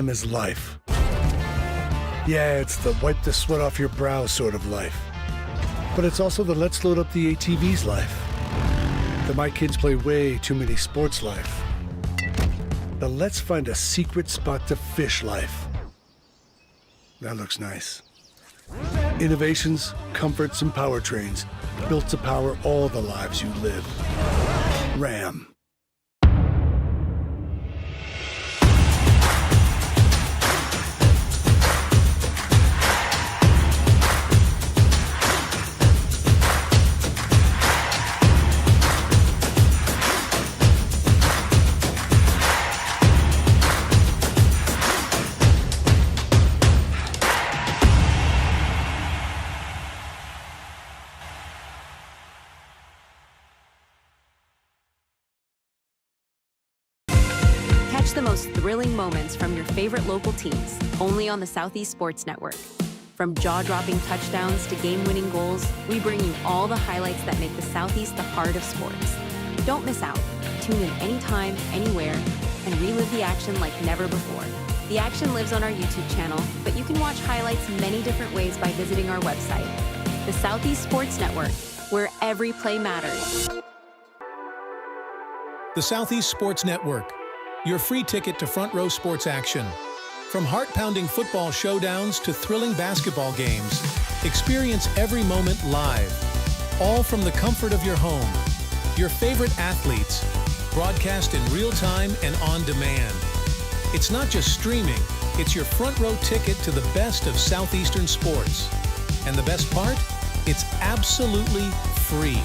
is life. Yeah, it's the wipe the sweat off your brow sort of life. But it's also the let's load up the ATV's life. that my kids play way too many sports life. The let's find a secret spot to fish life. That looks nice. Innovations, comforts, and powertrains built to power all the lives you live. Ram. Catch the most thrilling moments from your favorite local teams, only on the Southeast Sports Network. From jaw-dropping touchdowns to game-winning goals, we bring you all the highlights that make the Southeast the heart of sports. Don't miss out. Tune in anytime, anywhere, and relive the action like never before. The action lives on our YouTube channel, but you can watch highlights many different ways by visiting our website. The Southeast Sports Network, where every play matters. The Southeast Sports Network, your free ticket to front row sports action. From heart-pounding football showdowns to thrilling basketball games, experience every moment live, all from the comfort of your home. Your favorite athletes, broadcast in real time and on demand. It's not just streaming, it's your front row ticket to the best of Southeastern sports. And the best part? It's absolutely free.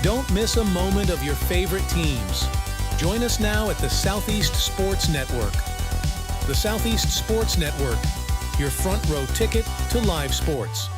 Don't miss a moment of your favorite teams. Join us now at the Southeast Sports Network. The Southeast Sports Network, your front row ticket to live sports.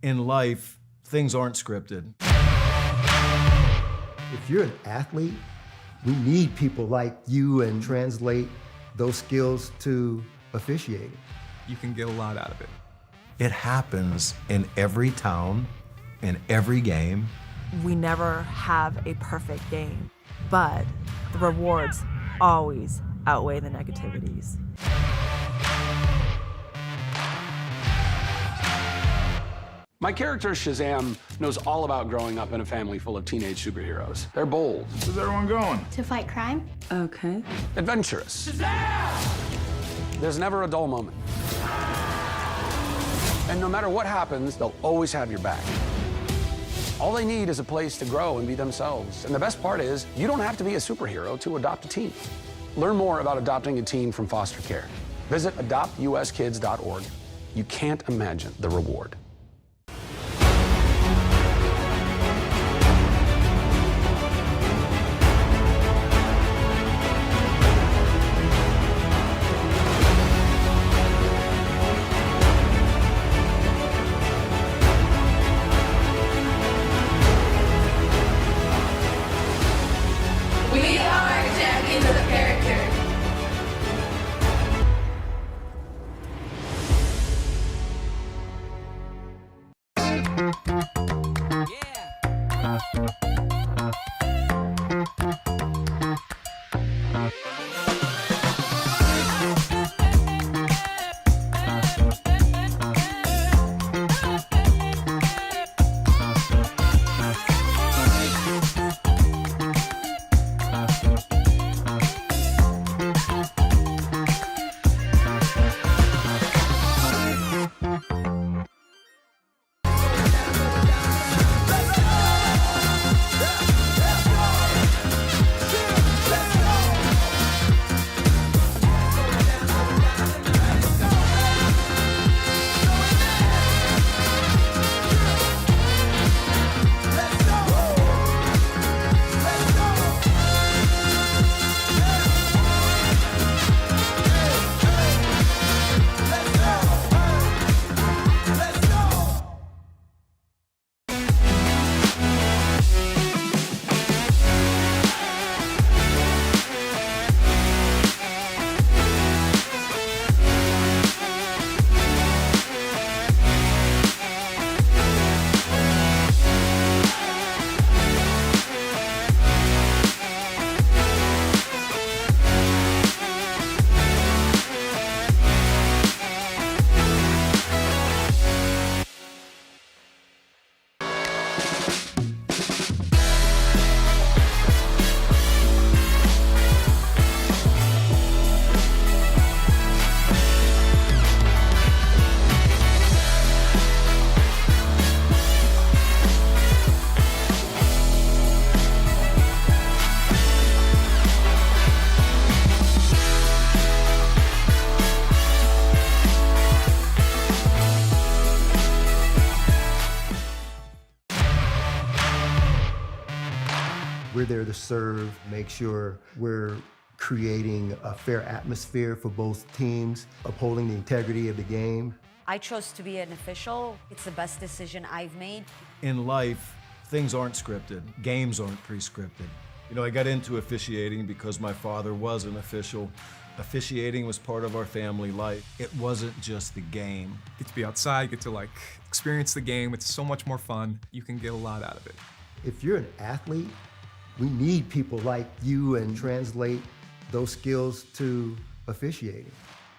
In life, things aren't scripted. If you're an athlete, we need people like you and translate those skills to officiating. You can get a lot out of it. It happens in every town, in every game. We never have a perfect game, but the rewards always outweigh the negativities. My character, Shazam, knows all about growing up in a family full of teenage superheroes. They're bold. Where's everyone going? To fight crime. Okay. Adventurous. Shazam! There's never a dull moment. And no matter what happens, they'll always have your back. All they need is a place to grow and be themselves. And the best part is, you don't have to be a superhero to adopt a teen. Learn more about adopting a teen from foster care. Visit adoptuskids.org. You can't imagine the reward. to serve, make sure we're creating a fair atmosphere for both teams, upholding the integrity of the game. I chose to be an official. It's the best decision I've made. In life, things aren't scripted. Games aren't pre-scripted. You know, I got into officiating because my father was an official. Officiating was part of our family life. It wasn't just the game. Get to be outside, get to experience the game. It's so much more fun. You can get a lot out of it. If you're an athlete, we need people like you and translate those skills to officiating.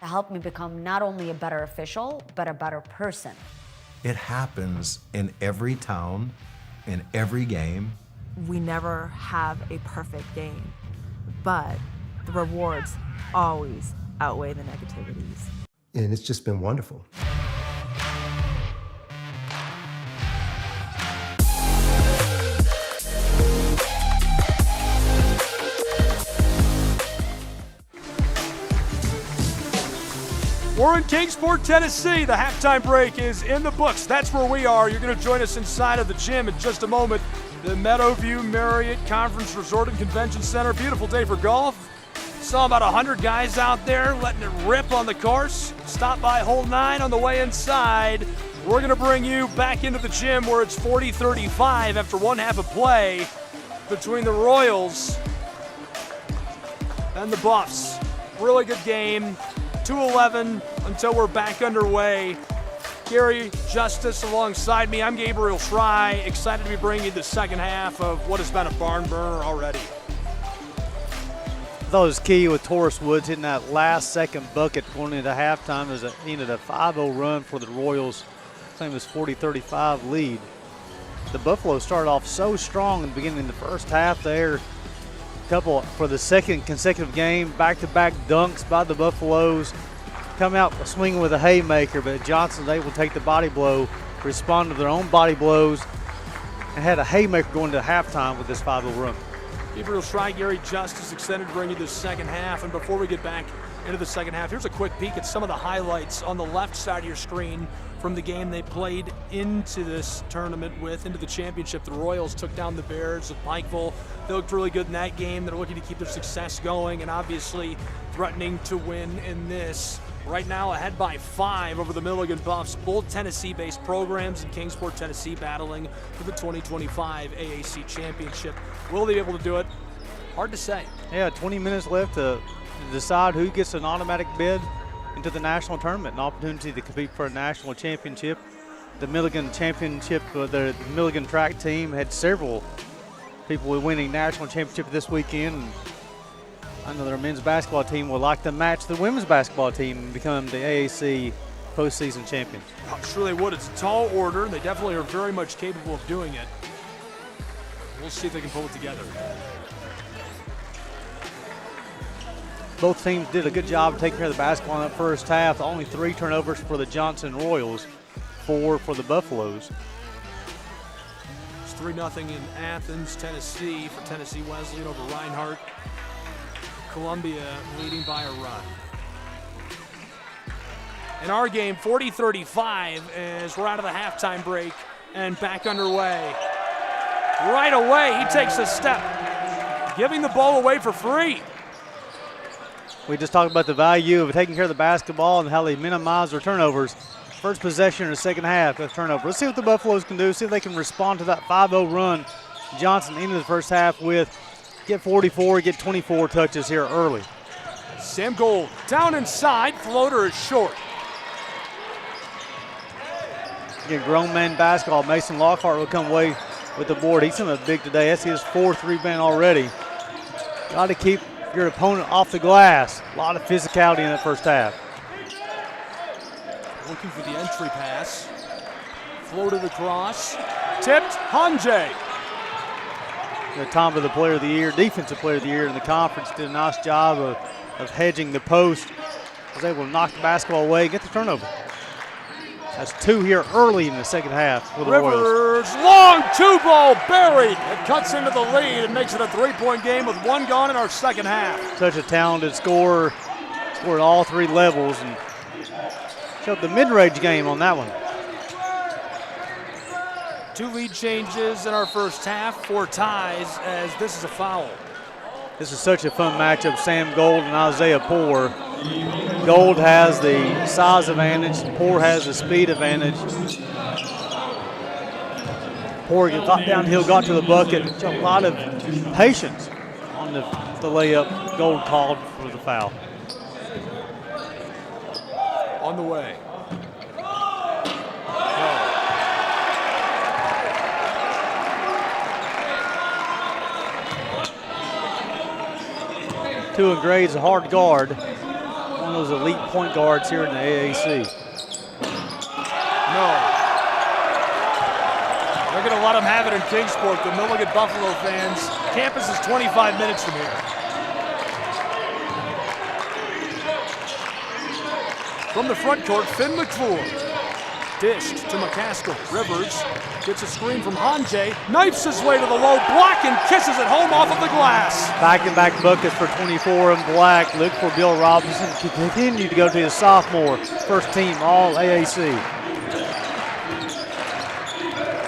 It helped me become not only a better official, but a better person. It happens in every town, in every game. We never have a perfect game, but the rewards always outweigh the negativities. And it's just been wonderful. We're in Kingsport, Tennessee. The halftime break is in the books. That's where we are. You're going to join us inside of the gym in just a moment. The Meadowview Marriott Conference Resort and Convention Center. Beautiful day for golf. Saw about 100 guys out there letting it rip on the course. Stop by hole 9 on the way inside. We're going to bring you back into the gym where it's 40-35 after one half of play between the Royals and the Buffs. Really good game. 2:11 until we're back underway. Gary Justice alongside me. I'm Gabriel Fry. Excited to be bringing you the second half of what has been a barn burner already. I thought it was key with Taurus Woods hitting that last second bucket going into halftime as it ended a 5-0 run for the Royals. Claimed his 40-35 lead. The Buffalo started off so strong in the beginning of the first half there. Couple for the second consecutive game, back-to-back dunks by the Buffaloes. Come out swinging with a haymaker, but Johnson's able to take the body blow, respond to their own body blows, and had a haymaker going to halftime with this 5-0 run. Gabriel Fry, Gary Justice, excited to bring you the second half. And before we get back into the second half, here's a quick peek at some of the highlights on the left side of your screen from the game they played into this tournament with, into the championship. The Royals took down the Bears of Pikeville. They looked really good in that game. They're looking to keep their success going and obviously threatening to win in this. Right now ahead by 5 over the Milligan Buffs, both Tennessee-based programs in Kingsport, Tennessee, battling for the 2025 AAC Championship. Will they be able to do it? Hard to say. Yeah, 20 minutes left to decide who gets an automatic bid into the national tournament, an opportunity to compete for a national championship. The Milligan championship, the Milligan track team had several people winning national championship this weekend. And I know their men's basketball team would like to match the women's basketball team and become the AAC postseason champions. I'm sure they would. It's a tall order. They definitely are very much capable of doing it. We'll see if they can pull it together. Both teams did a good job of taking care of the basketball in that first half. Only 3 turnovers for the Johnson Royals, 4 for the Buffaloes. It's 3-0 in Athens, Tennessee for Tennessee Wesleyan over Reinhardt. Columbia leading by a run. In our game, 40-35 as we're out of the halftime break and back underway. Right away, he takes a step, giving the ball away for free. We just talked about the value of taking care of the basketball and how they minimize their turnovers. First possession in the second half, a turnover. Let's see what the Buffaloes can do, see if they can respond to that 5-0 run Johnson into the first half with. Get 44, get 24 touches here early. Sam Gold down inside, floater is short. Again, grown man basketball, Mason Lockhart will come away with the board. He's something big today. That's his 4th rebound already. Got to keep your opponent off the glass. A lot of physicality in that first half. Looking for the entry pass. Floated across. Tipped, Hanjay. Tom for the player of the year, defensive player of the year in the conference, did a nice job of hedging the post. Was able to knock the basketball away, get the turnover. That's 2 here early in the second half for the Royals. Rivers, long 2-ball buried. It cuts into the lead and makes it a 3-point game with 1 gone in our second half. Such a talented scorer, scored at all 3 levels and showed the mid-range game on that one. 2 lead changes in our first half, 4 ties, as this is a foul. This is such a fun matchup, Sam Gold and Isaiah Poor. Gold has the size advantage, Poor has the speed advantage. Poor got downhill, got to the bucket. A lot of patience on the layup. Gold called for the foul. On the way. Two and Gray's a hard guard. One of those elite point guards here in the AAC. No. They're going to let them have it in Kingsport. The Milligan Buffalo fans. Campus is 25 minutes from here. From the front court, Finn McClure. Dished to McCaskill. Rivers gets a screen from Hanjay. Knifes his way to the low block and kisses it home off of the glass. Back-to-back buckets for 24 in black. Look for Bill Robinson to continue to go to his sophomore. First team all AAC.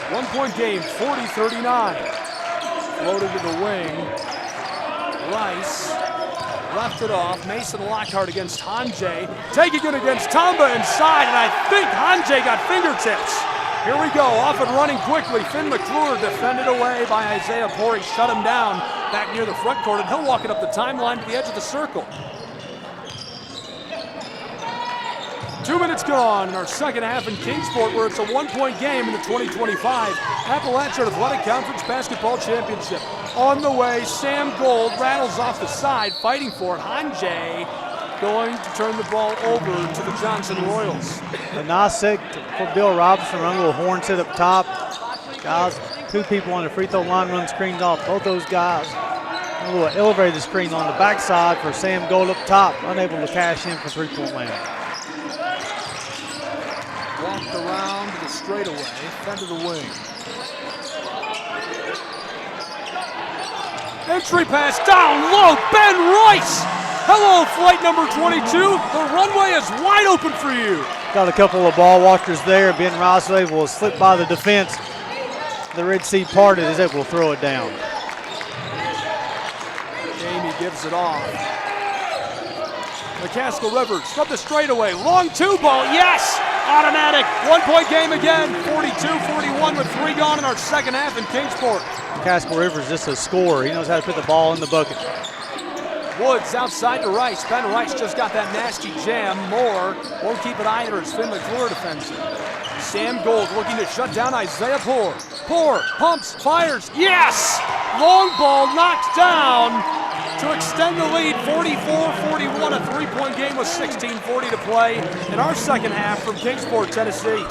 1-point game, 40-39. Floated to the wing. Rice left it off. Mason Lockhart against Hanjay. Taking it against Tamba inside, and I think Hanjay got fingertips. Here we go, off and running quickly. Finn McClure defended away by Isaiah Poor. He shut him down back near the front court, and he'll walk it up the timeline to the edge of the circle. 2 minutes gone in our second half in Kingsport, where it's a 1-point game in the 2025 Appalachian Athletic Conference Basketball Championship. On the way, Sam Gold rattles off the side, fighting for it. Hanjay going to turn the ball over to the Johnson Royals. A nice set for Bill Robinson, run a little horn set up top. Guys, 2 people on the free throw line, run screens off both those guys. A little elevated screen on the backside for Sam Gold up top, unable to cash in for 3-point land. Walked around to the straightaway, then to the wing. Entry pass down low, Ben Rice. Hello, flight number 22. The runway is wide open for you. Got a couple of ball watchers there. Ben Rice was able to slip by the defense. The Red Sea parted, is able to throw it down. Jamie gives it off. McCaskill Rivers from the straightaway. Long 2 ball, yes! Automatic. 1-point game again. 42-41 with 3 gone in our second half in Kingsport. McCaskill Rivers just a scorer. He knows how to put the ball in the bucket. Woods outside to Rice. Ben Rice just got that nasty jam. Moore won't keep it either as Finn McClure defends it. Sam Gold looking to shut down Isaiah Poor. Poor pumps, fires, yes! Long ball knocked down to extend the lead, 44-41, a 3-point game with 16:40 to play in our second half from Kingsport, Tennessee.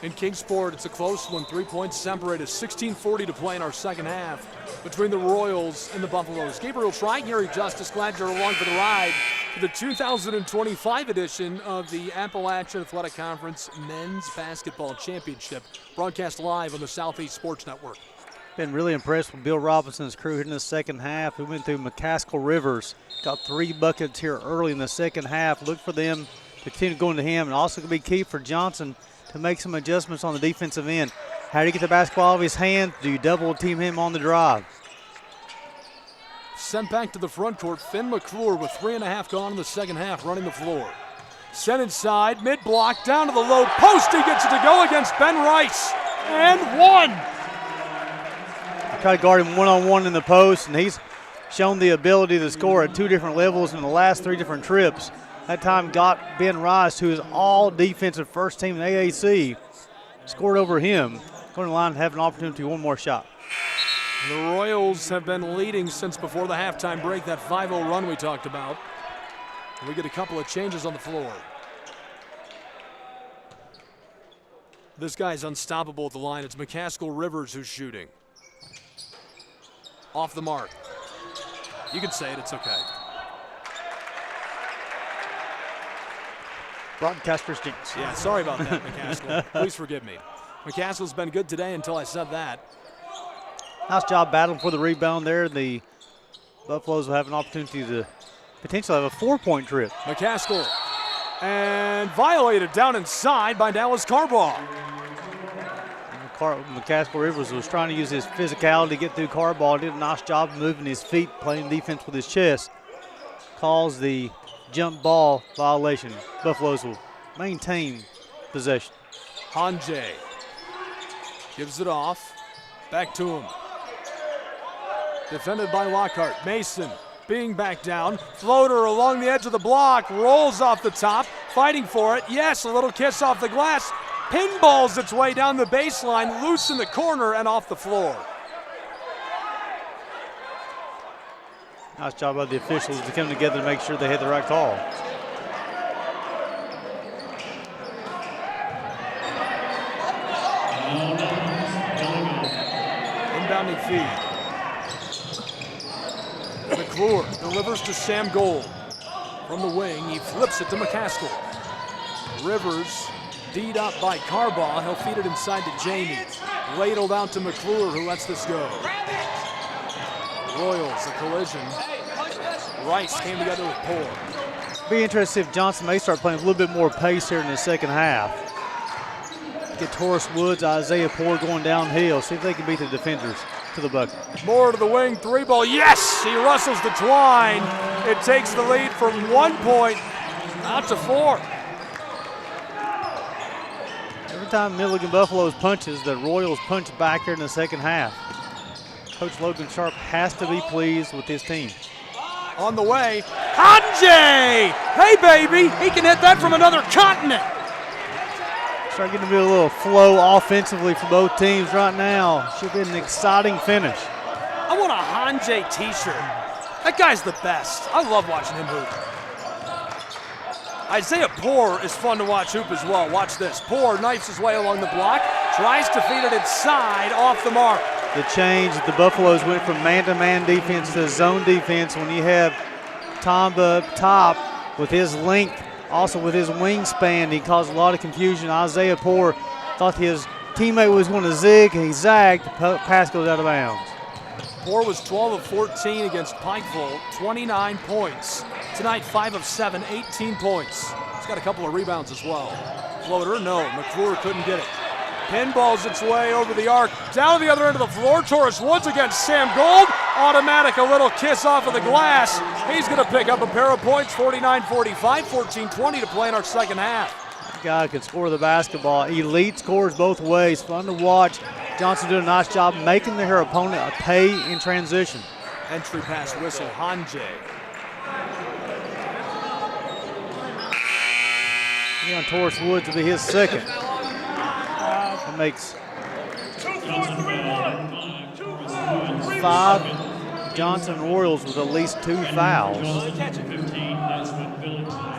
In Kingsport, it's a close one. 3 points separated. 16:40 to play in our second half between the Royals and the Buffaloes. Gabriel Schrein, Gary Justice, glad you're along for the ride for the 2025 edition of the Appalachian Athletic Conference Men's Basketball Championship, broadcast live on the Southeast Sports Network. Been really impressed with Bill Robinson's crew here in the second half. We went through McCaskill Rivers, got 3 buckets here early in the second half. Look for them to continue going to him, and also going to be key for Johnson to make some adjustments on the defensive end. How do you get the basketball out of his hand? Do you double team him on the drive? Sent back to the front court, Finn McClure with 3.5 gone in the second half, running the floor. Sent inside, mid-block, down to the low post. He gets it to go against Ben Rice, and one. Try to guard him one-on-one in the post, and he's shown the ability to score at 2 different levels in the last 3 different trips. That time got Ben Rice, who is all defensive first team in AAC, scored over him. Going to the line and have an opportunity, one more shot. The Royals have been leading since before the halftime break, that 5-0 run we talked about. We get a couple of changes on the floor. This guy's unstoppable at the line. It's McCaskill Rivers who's shooting. Off the mark. You can say it, it's okay. Broadcaster's jinx. Yeah, sorry about that, McCaskill. Please forgive me. McCaskill's been good today until I said that. Nice job battling for the rebound there. The Buffaloes will have an opportunity to potentially have a 4-point trip. McCaskill, and violated down inside by Dallas Carbaugh. McCaskill Rivers was trying to use his physicality to get through Carbaugh. Did a nice job of moving his feet, playing defense with his chest. Calls the jump ball violation. Buffaloes will maintain possession. Hanjay gives it off. Back to him. Defended by Lockhart. Mason being back down. Floater along the edge of the block. Rolls off the top. Fighting for it. Yes, a little kiss off the glass. Pinballs its way down the baseline. Loose in the corner and off the floor. Nice job by the officials to come together to make sure they had the right call. Inbounding feed. McClure delivers to Sam Gold. From the wing, he flips it to McCaskill. Rivers D'd up by Carbaugh. He'll feed it inside to Jamie. Ladled out to McClure, who lets this go. Royals, a collision. Rice came together with Poor. Be interested if Johnson may start playing a little bit more pace here in the second half. Get Taurus Woods, Isaiah Poor going downhill. See if they can beat the defenders to the bucket. Moore to the wing, 3-ball. Yes! He rustles the twine. It takes the lead from 1 point out to 4. Every time Milligan Buffaloes punches, the Royals punch back here in the second half. Coach Logan Sharp has to be pleased with his team. On the way, Hanjay! Hey, baby! He can hit that from another continent. Start getting to be a little flow offensively for both teams right now. Should be an exciting finish. I want a Hanjay t-shirt. That guy's the best. I love watching him hoop. Isaiah Poor is fun to watch hoop as well. Watch this. Poor knifes his way along the block, tries to feed it inside, off the mark. The change, the Buffaloes went from man-to-man defense to zone defense. When you have Tomba up top with his length, also with his wingspan, he caused a lot of confusion. Isaiah Poor thought his teammate was going to zig, and he zagged. The pass goes out of bounds. Poor was 12 of 14 against Pikeville, 29 points. Tonight, 5 of 7, 18 points. He's got a couple of rebounds as well. Floater, no. McClure couldn't get it. Pinballs its way over the arc. Down to the other end of the floor. Taurus Woods against Sam Gold. Automatic, a little kiss off of the glass. He's going to pick up a pair of points, 49-45, 14-20 to play in our second half. That guy can score the basketball. Elite scores both ways. Fun to watch. Johnson doing a nice job making her opponent pay in transition. Entry pass whistle, Hanjay. On Taurus Woods will be his second. That makes 5 Johnson Royals with at least 2 fouls.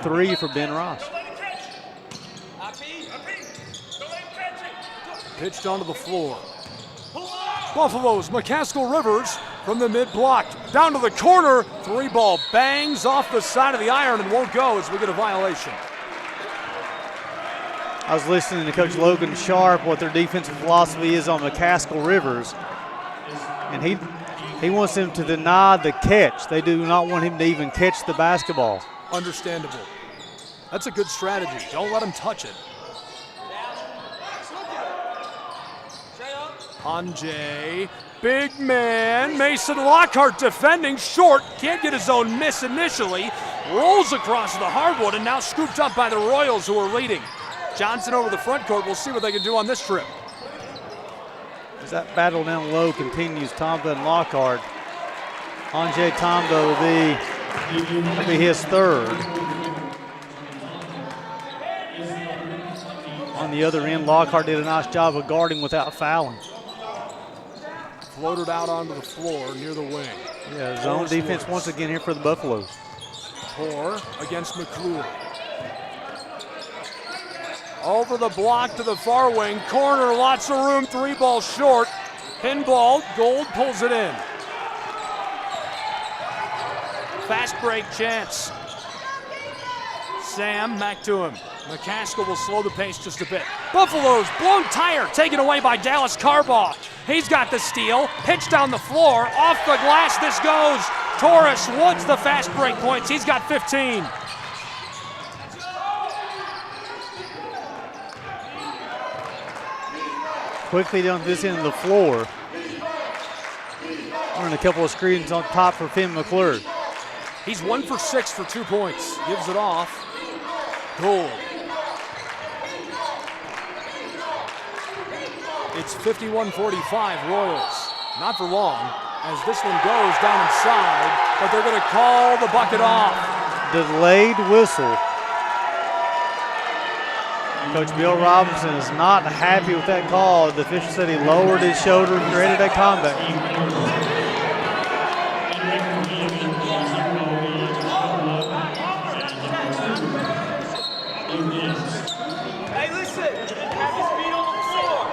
3 for Ben Ross. Pitched onto the floor. Buffaloes, McCaskill Rivers from the mid-block. Down to the corner. 3-ball bangs off the side of the iron and won't go as we get a violation. I was listening to Coach Logan Sharp, what their defensive philosophy is on McCaskill Rivers. And he wants them to deny the catch. They do not want him to even catch the basketball. Understandable. That's a good strategy. Don't let him touch it. Hanjay, big man. Mason Lockhart defending short. Can't get his own miss initially. Rolls across the hardwood and now scooped up by the Royals, who are leading. Johnson over the front court. We'll see what they can do on this trip. As that battle down low continues, Tomba and Lockhart. Hanjay Tombo will be his third. On the other end, Lockhart did a nice job of guarding without fouling. Floated out onto the floor near the wing. Yeah, zone defense once again here for the Buffaloes. Poor against McClure. Over the block to the far wing. Corner, lots of room, 3 ball short. Pinball, Gold pulls it in. Fast break chance. Sam back to him. McCaskill will slow the pace just a bit. Buffaloes, blown tire, taken away by Dallas Carbaugh. He's got the steal, pitch down the floor, off the glass this goes. Torres wants the fast break points, he's got 15. Quickly down to this end of the floor. Running a couple of screens on top for Finn McClure. He's 1 for 6 for 2 points. Gives it off. Gold. It's 51-45 Royals. Not for long as this one goes down inside, but they're going to call the bucket off. Delayed whistle. Coach Bill Robinson is not happy with that call. The official said he lowered his shoulder and created that comeback. Hey, listen, have his feet on the floor.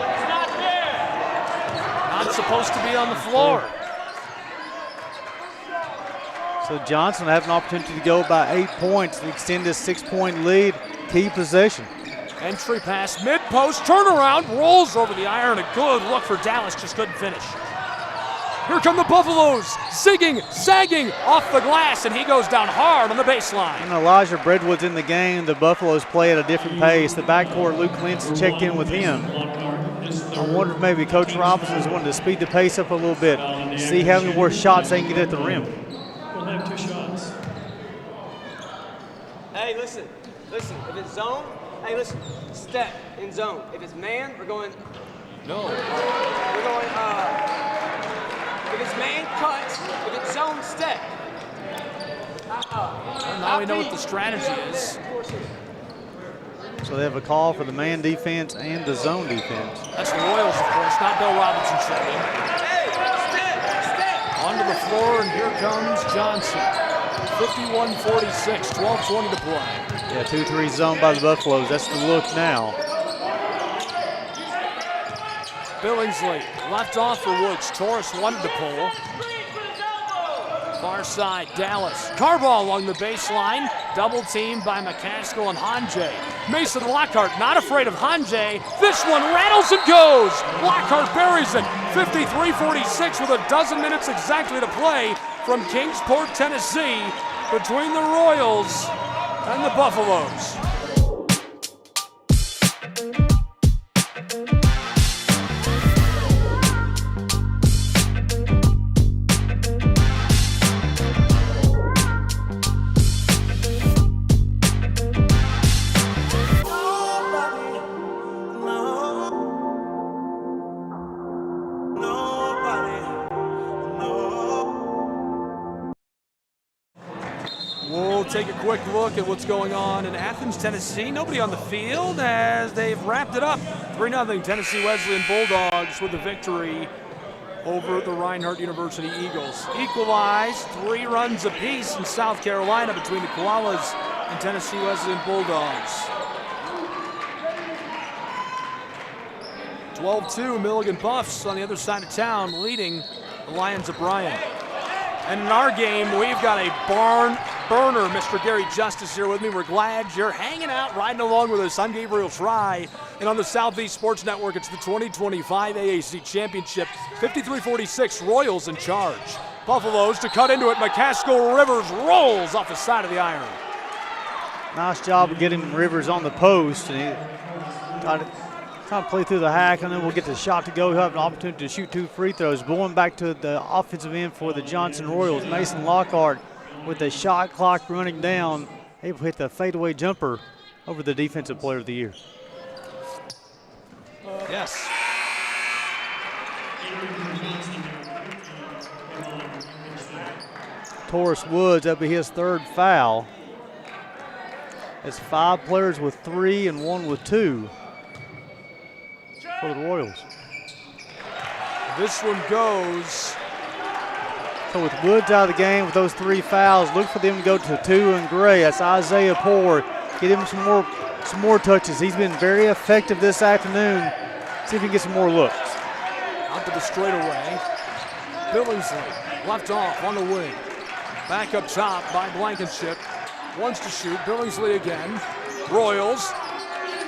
It's not there. Not supposed to be on the floor. So Johnson will have an opportunity to go by 8 points to extend this 6-point lead. Key possession. Entry pass, mid-post, turnaround, rolls over the iron. A good look for Dallas, just couldn't finish. Here come the Buffaloes, zigging, sagging off the glass, and he goes down hard on the baseline. And Elijah Breadwood's in the game. The Buffaloes play at a different pace. The backcourt, Luke Lentz checked in with him. I wonder if maybe Coach Robinson's wanting to speed the pace up a little bit, see how many more shots they can get at the rim. We'll have 2 shots. Hey, listen, if it's zone, hey, listen, step in zone. If it's man, we're going, no. We're going, if it's man, cut. If it's zone, step. Well, now we know what the strategy is. So they have a call for the man defense and the zone defense. That's the Royals, of course, not Bill Robinson showing. Hey, step. Onto the floor, and here comes Johnson. 51-46, 12:20 to play. Yeah, 2-3 zone by the Buffaloes. That's the look now. Billingsley left off for Woods. Torres wanted to pull. Far side, Dallas. Carbaugh along the baseline. Double teamed by McCaskill and Hanjay. Mason Lockhart not afraid of Hanjay. This one rattles and goes. Lockhart buries it. 53-46 with a dozen minutes exactly to play from Kingsport, Tennessee, between the Royals and the Buffaloes. Take a quick look at what's going on in Athens, Tennessee. Nobody on the field as they've wrapped it up. 3-0 Tennessee Wesleyan Bulldogs with a victory over the Reinhardt University Eagles. Equalized 3 runs apiece in South Carolina between the Koalas and Tennessee Wesleyan Bulldogs. 12-2 Milligan Buffs on the other side of town leading the Lions of Bryan. And in our game, we've got a barn burner. Mr. Gary Justice here with me. We're glad you're hanging out, riding along with us. I'm Gabriel Fry, and on the Southeast Sports Network, it's the 2025 AAC Championship. 53-46, Royals in charge. Buffaloes to cut into it. McCaskill Rivers rolls off the side of the iron. Nice job of getting Rivers on the post, and he trying to play through the hack, and then we'll get the shot to go. He'll have an opportunity to shoot 2 free throws. Going back to the offensive end for the Johnson Royals, Mason Lockhart with the shot clock running down, able to hit the fadeaway jumper over the Defensive Player of the Year. Taurus Woods. That'll be his third foul. It's 5 players with 3 and 1 with 2 for the Royals. This one goes. So with Woods out of the game with those 3 fouls, look for them to go to 2 and Gray. That's Isaiah Poor. Get him some more touches. He's been very effective this afternoon. See if he can get some more looks. Out to the straightaway. Billingsley left off on the wing. Back up top by Blankenship. Wants to shoot. Billingsley again. Royals.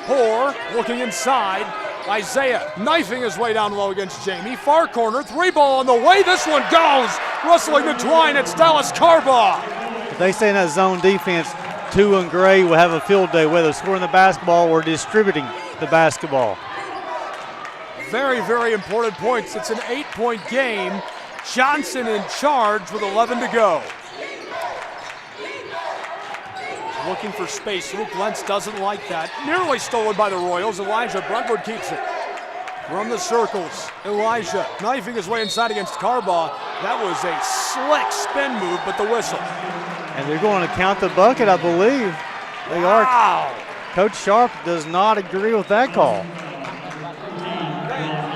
Poor looking inside. Isaiah knifing his way down low against Jamie. Far corner. 3-ball on the way. This one goes. Rustling the twine. It's Dallas Carbaugh. If they stay in that zone defense, 2 and Gray will have a field day, whether scoring the basketball or distributing the basketball. Very, very important points. It's an 8-point game. Johnson in charge with 11 to go. Looking for space. Luke Lentz doesn't like that. Nearly stolen by the Royals. Elijah Brentwood keeps it. From the circles, Elijah knifing his way inside against Carbaugh. That was a slick spin move, but the whistle. And they're going to count the bucket, I believe. They are. Coach Sharp does not agree with that call.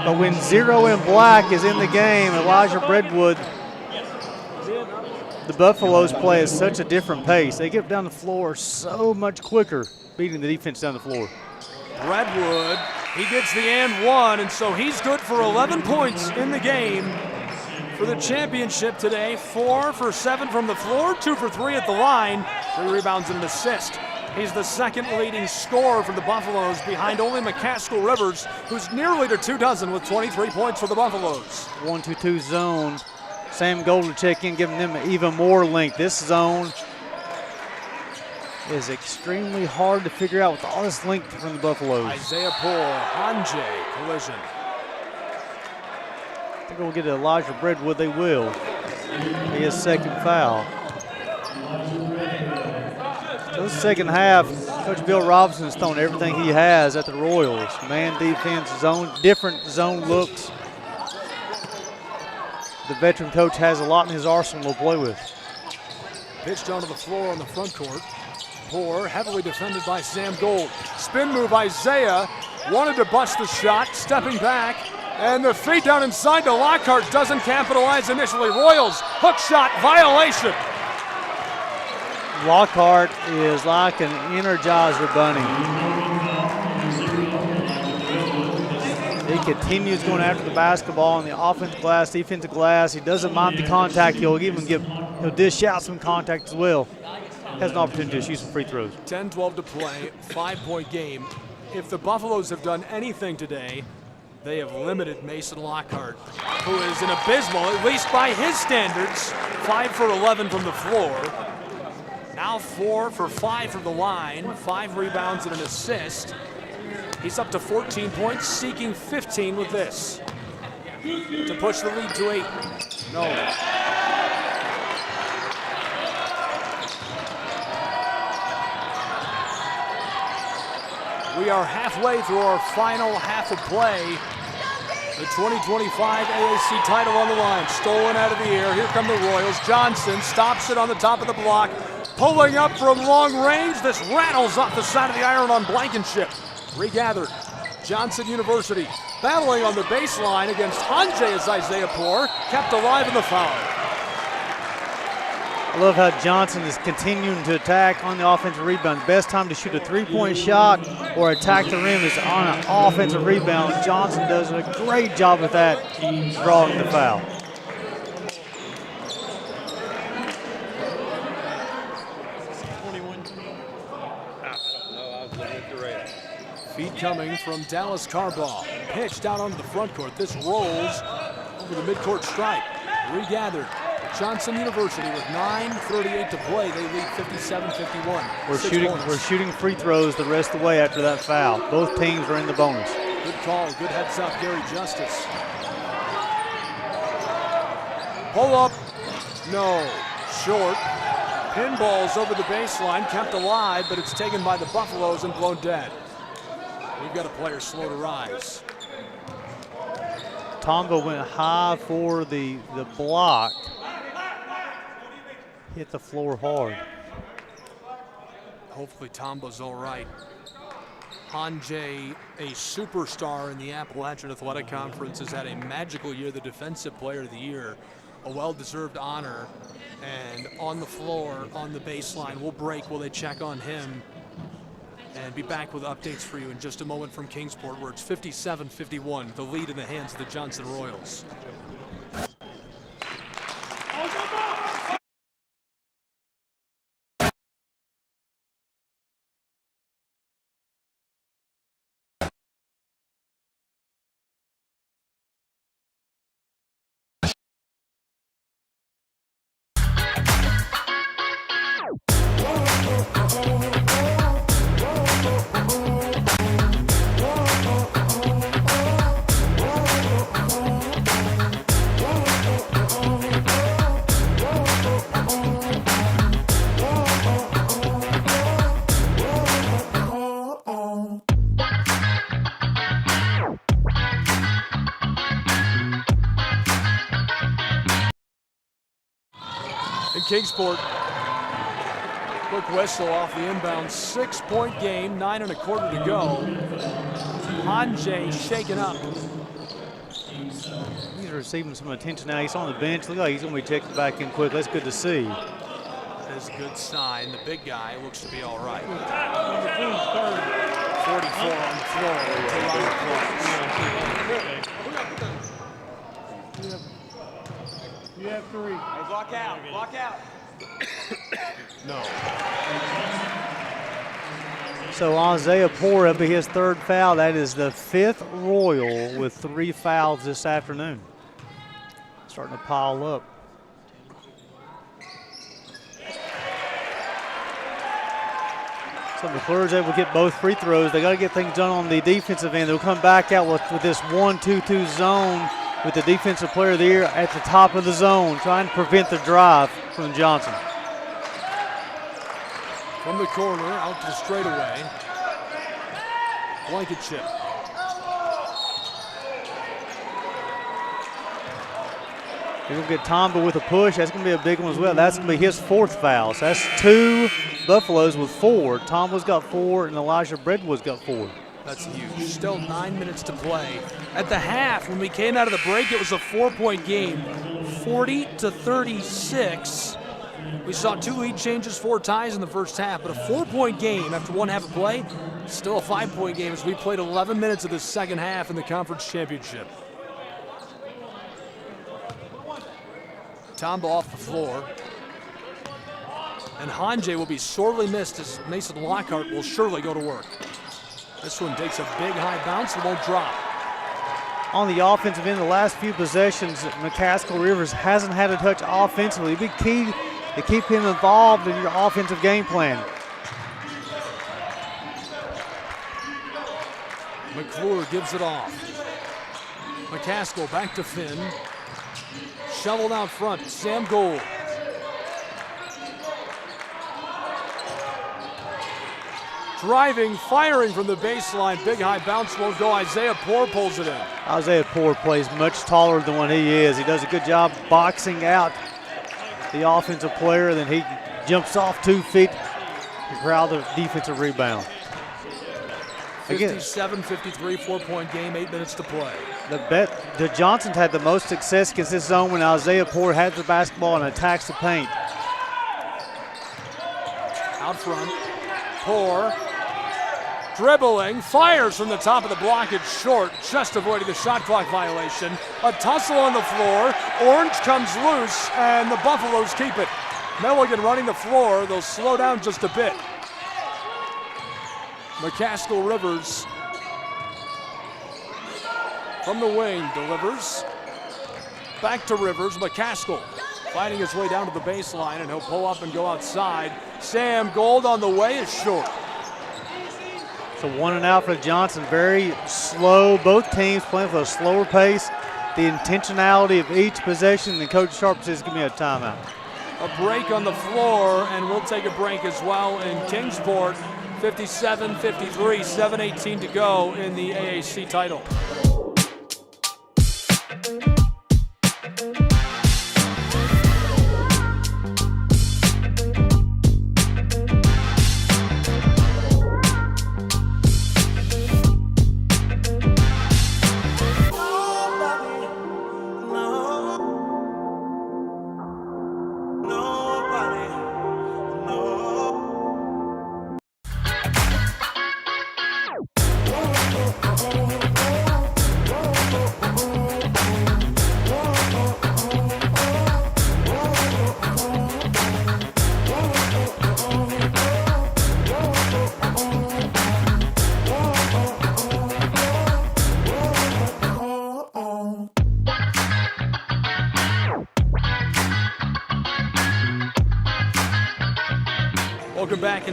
But when 0 and black is in the game, Elijah Brentwood, the Buffaloes play at such a different pace. They get down the floor so much quicker, beating the defense down the floor. Brentwood, he gets the and one, and so he's good for 11 points in the game for the championship today. 4 for 7 from the floor, 2 for 3 at the line, 3 rebounds and an assist. He's the second leading scorer for the Buffaloes, behind only McCaskill Rivers, who's nearly to 24 with 23 points for the Buffaloes. 1-2-2 zone. Sam Golden check in, giving them even more length. This zone is extremely hard to figure out with all this length from the Buffaloes. Isaiah Poole, Hanjay, collision. I think we'll get Elijah Brentwood. They will. Be his second foul. So the second half, Coach Bill Robinson's thrown everything he has at the Royals. Man defense, zone, different zone looks. The veteran coach has a lot in his arsenal to play with. Pitched onto the floor on the front court. Poor, heavily defended by Sam Gold. Spin move, Isaiah wanted to bust the shot, stepping back, and the feed down inside to Lockhart doesn't capitalize initially. Royals, hook shot, violation. Lockhart is like an Energizer bunny. He continues going after the basketball on the offensive glass, defensive glass. He doesn't mind the contact. He'll dish out some contact as well. Has an opportunity to shoot some free throws. 10-12 to play, 5-point game. If the Buffaloes have done anything today, they have limited Mason Lockhart, who is an abysmal, at least by his standards, 5 for 11 from the floor. Now 4 for 5 from the line, 5 rebounds and an assist. He's up to 14 points, seeking 15 with this to push the lead to 8. No. We are halfway through our final half of play. The 2025 AAC title on the line, stolen out of the air. Here come the Royals. Johnson stops it on the top of the block, pulling up from long range. This rattles off the side of the iron on Blankenship. Regathered. Johnson University battling on the baseline against Hanjay as Isaiah Poor, kept alive in the foul. I love how Johnson is continuing to attack on the offensive rebound. Best time to shoot a three-point shot or attack the rim is on an offensive rebound. Johnson does a great job with that, drawing the foul. Feed coming from Dallas Carbaugh. Pitched out onto the front court. This rolls over the midcourt stripe. Regathered. Johnson University with 9:38 to play. They lead 57-51. We're shooting free throws the rest of the way after that foul. Both teams are in the bonus. Good call. Good heads up, Gary Justice. Pull up. No. Short. Pinballs over the baseline. Kept alive, but it's taken by the Buffaloes and blown dead. We've got a player slow to rise. Tonga went high for the block. hit the floor hard. Hopefully Tombo's all right. Hanjay, a superstar in the Appalachian Athletic Conference, has had a magical year, the Defensive Player of the Year, a well-deserved honor. And on the floor, on the baseline, we'll break while they check on him. And be back with updates for you in just a moment from Kingsport, where it's 57-51, the lead in the hands of the Johnson Royals. Kingsport, quick whistle off the inbound, 6-point game, 9 1/4 to go. Hanjay shaken up. He's receiving some attention now. He's on the bench. Look like he's going to be checked back in quick. That's good to see. That is a good sign. The big guy looks to be all right. 44 on the floor. You have 3. Hey, block out. Block out. No. So Isaiah Poor up to his 3rd foul. That is the 5th Royal with 3 fouls this afternoon. Starting to pile up. So McClure's able to get both free throws. They got to get things done on the defensive end. They'll come back out with this 1-2-2 zone with the Defensive Player of the Year at the top of the zone, trying to prevent the drive from Johnson. From the corner, out to the straightaway. Blankenship. They're going to get Tomba with a push. That's going to be a big one as well. That's going to be his 4th foul. So that's 2 Buffaloes with 4. Tomba's got 4, and Elijah Breadwood's got 4. That's huge. Still 9 minutes to play. At the half, when we came out of the break, it was a 4-point game, 40-36. We saw 2 lead changes, 4 ties in the first half, but a 4-point game after 1 half of play, still a 5-point game as we played 11 minutes of the second half in the conference championship. Tomba off the floor. And Hanjay will be sorely missed as Mason Lockhart will surely go to work. This one takes a big high bounce and won't drop. On the offensive end, the last few possessions, McCaskill Rivers hasn't had a touch offensively. It'd be key to keep him involved in your offensive game plan. McClure gives it off. McCaskill back to Finn. Shoveled out front, Sam Gold. Driving, firing from the baseline. Big high bounce won't go. Isaiah Poor pulls it in. Isaiah Poor plays much taller than what he is. He does a good job boxing out the offensive player, then he jumps off 2 feet to corral the defensive rebound. 57-53, 4-point game, 8 minutes to play. The Johnsons had the most success against this zone when Isaiah Poor has the basketball and attacks the paint. Out front, Poor. Dribbling, fires from the top of the block. It's short, just avoiding the shot clock violation. A tussle on the floor. Orange comes loose, and the Buffaloes keep it. Milligan running the floor. They'll slow down just a bit. McCaskill Rivers from the wing delivers. Back to Rivers. McCaskill fighting his way down to the baseline, and he'll pull up and go outside. Sam Gold on the way is short. So 1 and out for Johnson. Very slow. Both teams playing for a slower pace. The intentionality of each possession. And Coach Sharp says, give me a timeout. A break on the floor, and we'll take a break as well in Kingsport. 57-53, 7:18 to go in the AAC title.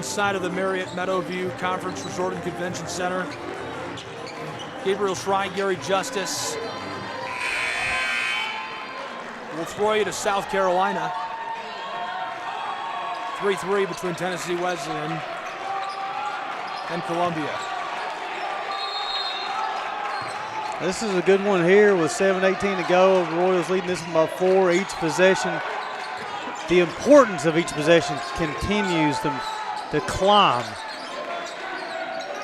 inside of the Marriott Meadowview Conference Resort and Convention Center. Gabriel Schrei, Gary Justice. We'll throw you to South Carolina. 3-3 between Tennessee Wesleyan and Columbia. This is a good one here with 7:18 to go. The Royals leading this one by 4 each possession. The importance of each possession continues to climb.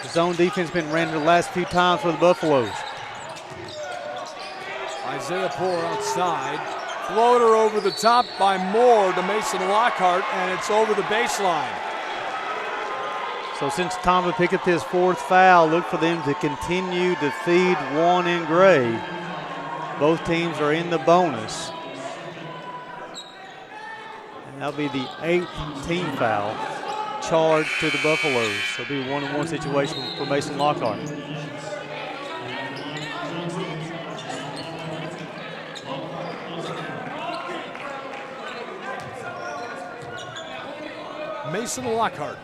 The zone defense been ran the last few times for the Buffaloes. Isaiah Poor outside. Floater over the top by Moore to Mason Lockhart, and it's over the baseline. So since Tommy picked up his 4th foul, look for them to continue to feed Juan and Gray. Both teams are in the bonus. And that'll be the 8th team foul charged to the Buffaloes. So it'll be a 1-on-1 situation for Mason Lockhart. Mason Lockhart.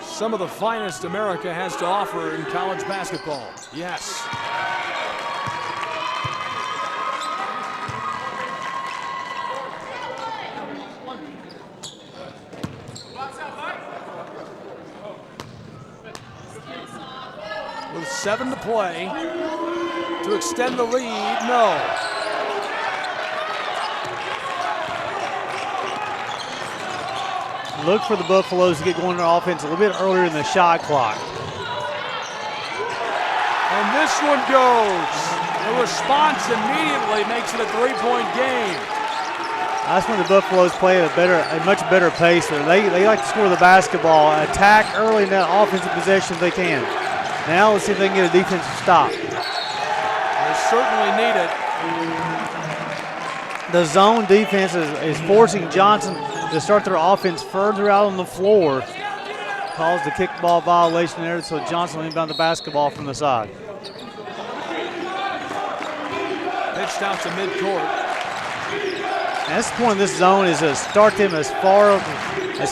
Some of the finest America has to offer in college basketball. Yes. With 7 to play to extend the lead, no. Look for the Buffaloes to get going on their offense a little bit earlier in the shot clock. And this one goes. The response immediately makes it a 3-point game. That's when the Buffaloes play at a much better pace. They like to score the basketball, attack early in that offensive possession if they can. Now let's see if they can get a defensive stop. They certainly need it. The zone defense is forcing Johnson to start their offense further out on the floor. Caused the kickball violation there, so Johnson will inbound the basketball from the side. Pitched out to midcourt. And that's the point of this zone, is to start them as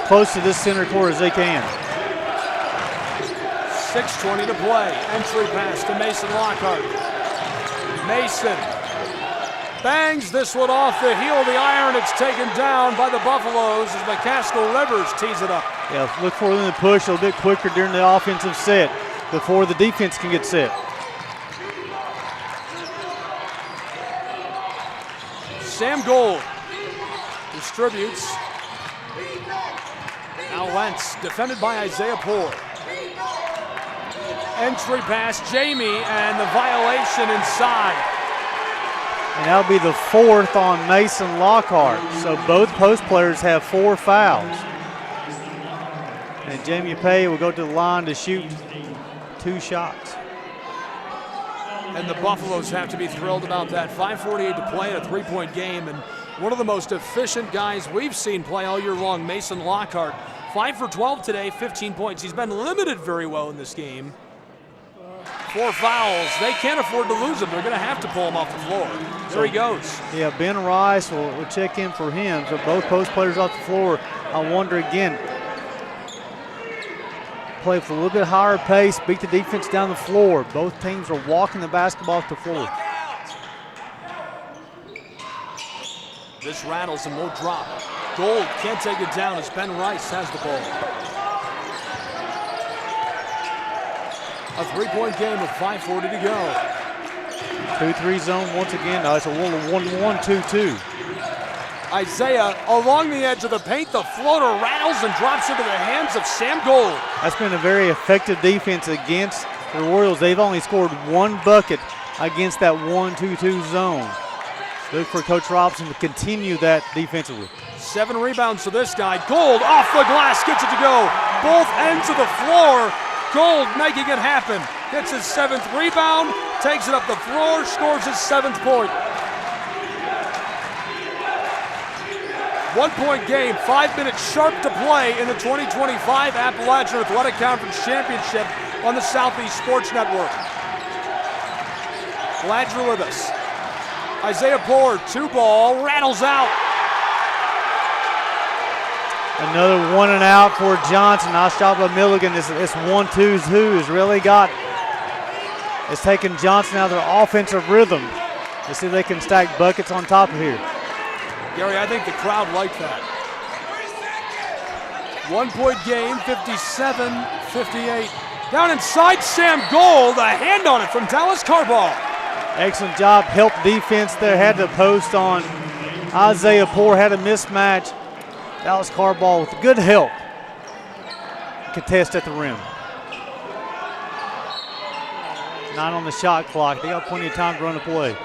close to this center court as they can. 6:20 to play. Entry pass to Mason Lockhart. Mason bangs this one off the heel of the iron. It's taken down by the Buffaloes as McCaskill Rivers tees it up. Yeah, look for them to push a little bit quicker during the offensive set before the defense can get set. Sam Gold distributes. Now Wentz, defended by Isaiah Poor. Entry pass, Jamie, and the violation inside. And that'll be the 4th on Mason Lockhart. So both post players have 4 fouls. And Jamie Pay will go to the line to shoot 2 shots. And the Buffaloes have to be thrilled about that. 5:48 to play in a 3-point game. And one of the most efficient guys we've seen play all year long, Mason Lockhart. 5 for 12 today, 15 points. He's been limited very well in this game. 4 fouls. They can't afford to lose him. They're going to have to pull him off the floor. There he goes. Yeah, Ben Rice will check in for him. So both post players off the floor. I wonder again, play with a little bit higher pace, beat the defense down the floor. Both teams are walking the basketball off the floor. This rattles and won't drop. Gold can't take it down as Ben Rice has the ball. A 3-point game with 5:40 to go. 2-3 zone once again. Now it's a 1-1-2-2. Isaiah along the edge of the paint. The floater rattles and drops into the hands of Sam Gold. That's been a very effective defense against the Royals. They've only scored 1 bucket against that 1-2-2 zone. Look for Coach Robinson to continue that defensively. 7 rebounds to this guy. Gold off the glass, gets it to go. Both ends of the floor. Gold making it happen. Gets his 7th rebound, takes it up the floor, scores his 7th point. 1-point game, 5 minutes sharp to play in the 2025 Appalachian Athletic Conference Championship on the Southeast Sports Network. Glad you're with us. Isaiah Poor, 2 ball, rattles out. Another 1 and out for Johnson. Nice job by Milligan. This 1-2's who has really got, it's taken Johnson out of their offensive rhythm. Let's see if they can stack buckets on top of here. Gary, I think the crowd liked that. 1-point game, 57-58. Down inside Sam Gold, a hand on it from Dallas Carball. Excellent job, help defense there. Had to post on Isaiah Poore, had a mismatch. Dallas Carball with good help. Contest at the rim. 9 on the shot clock. They got plenty of time to run the play.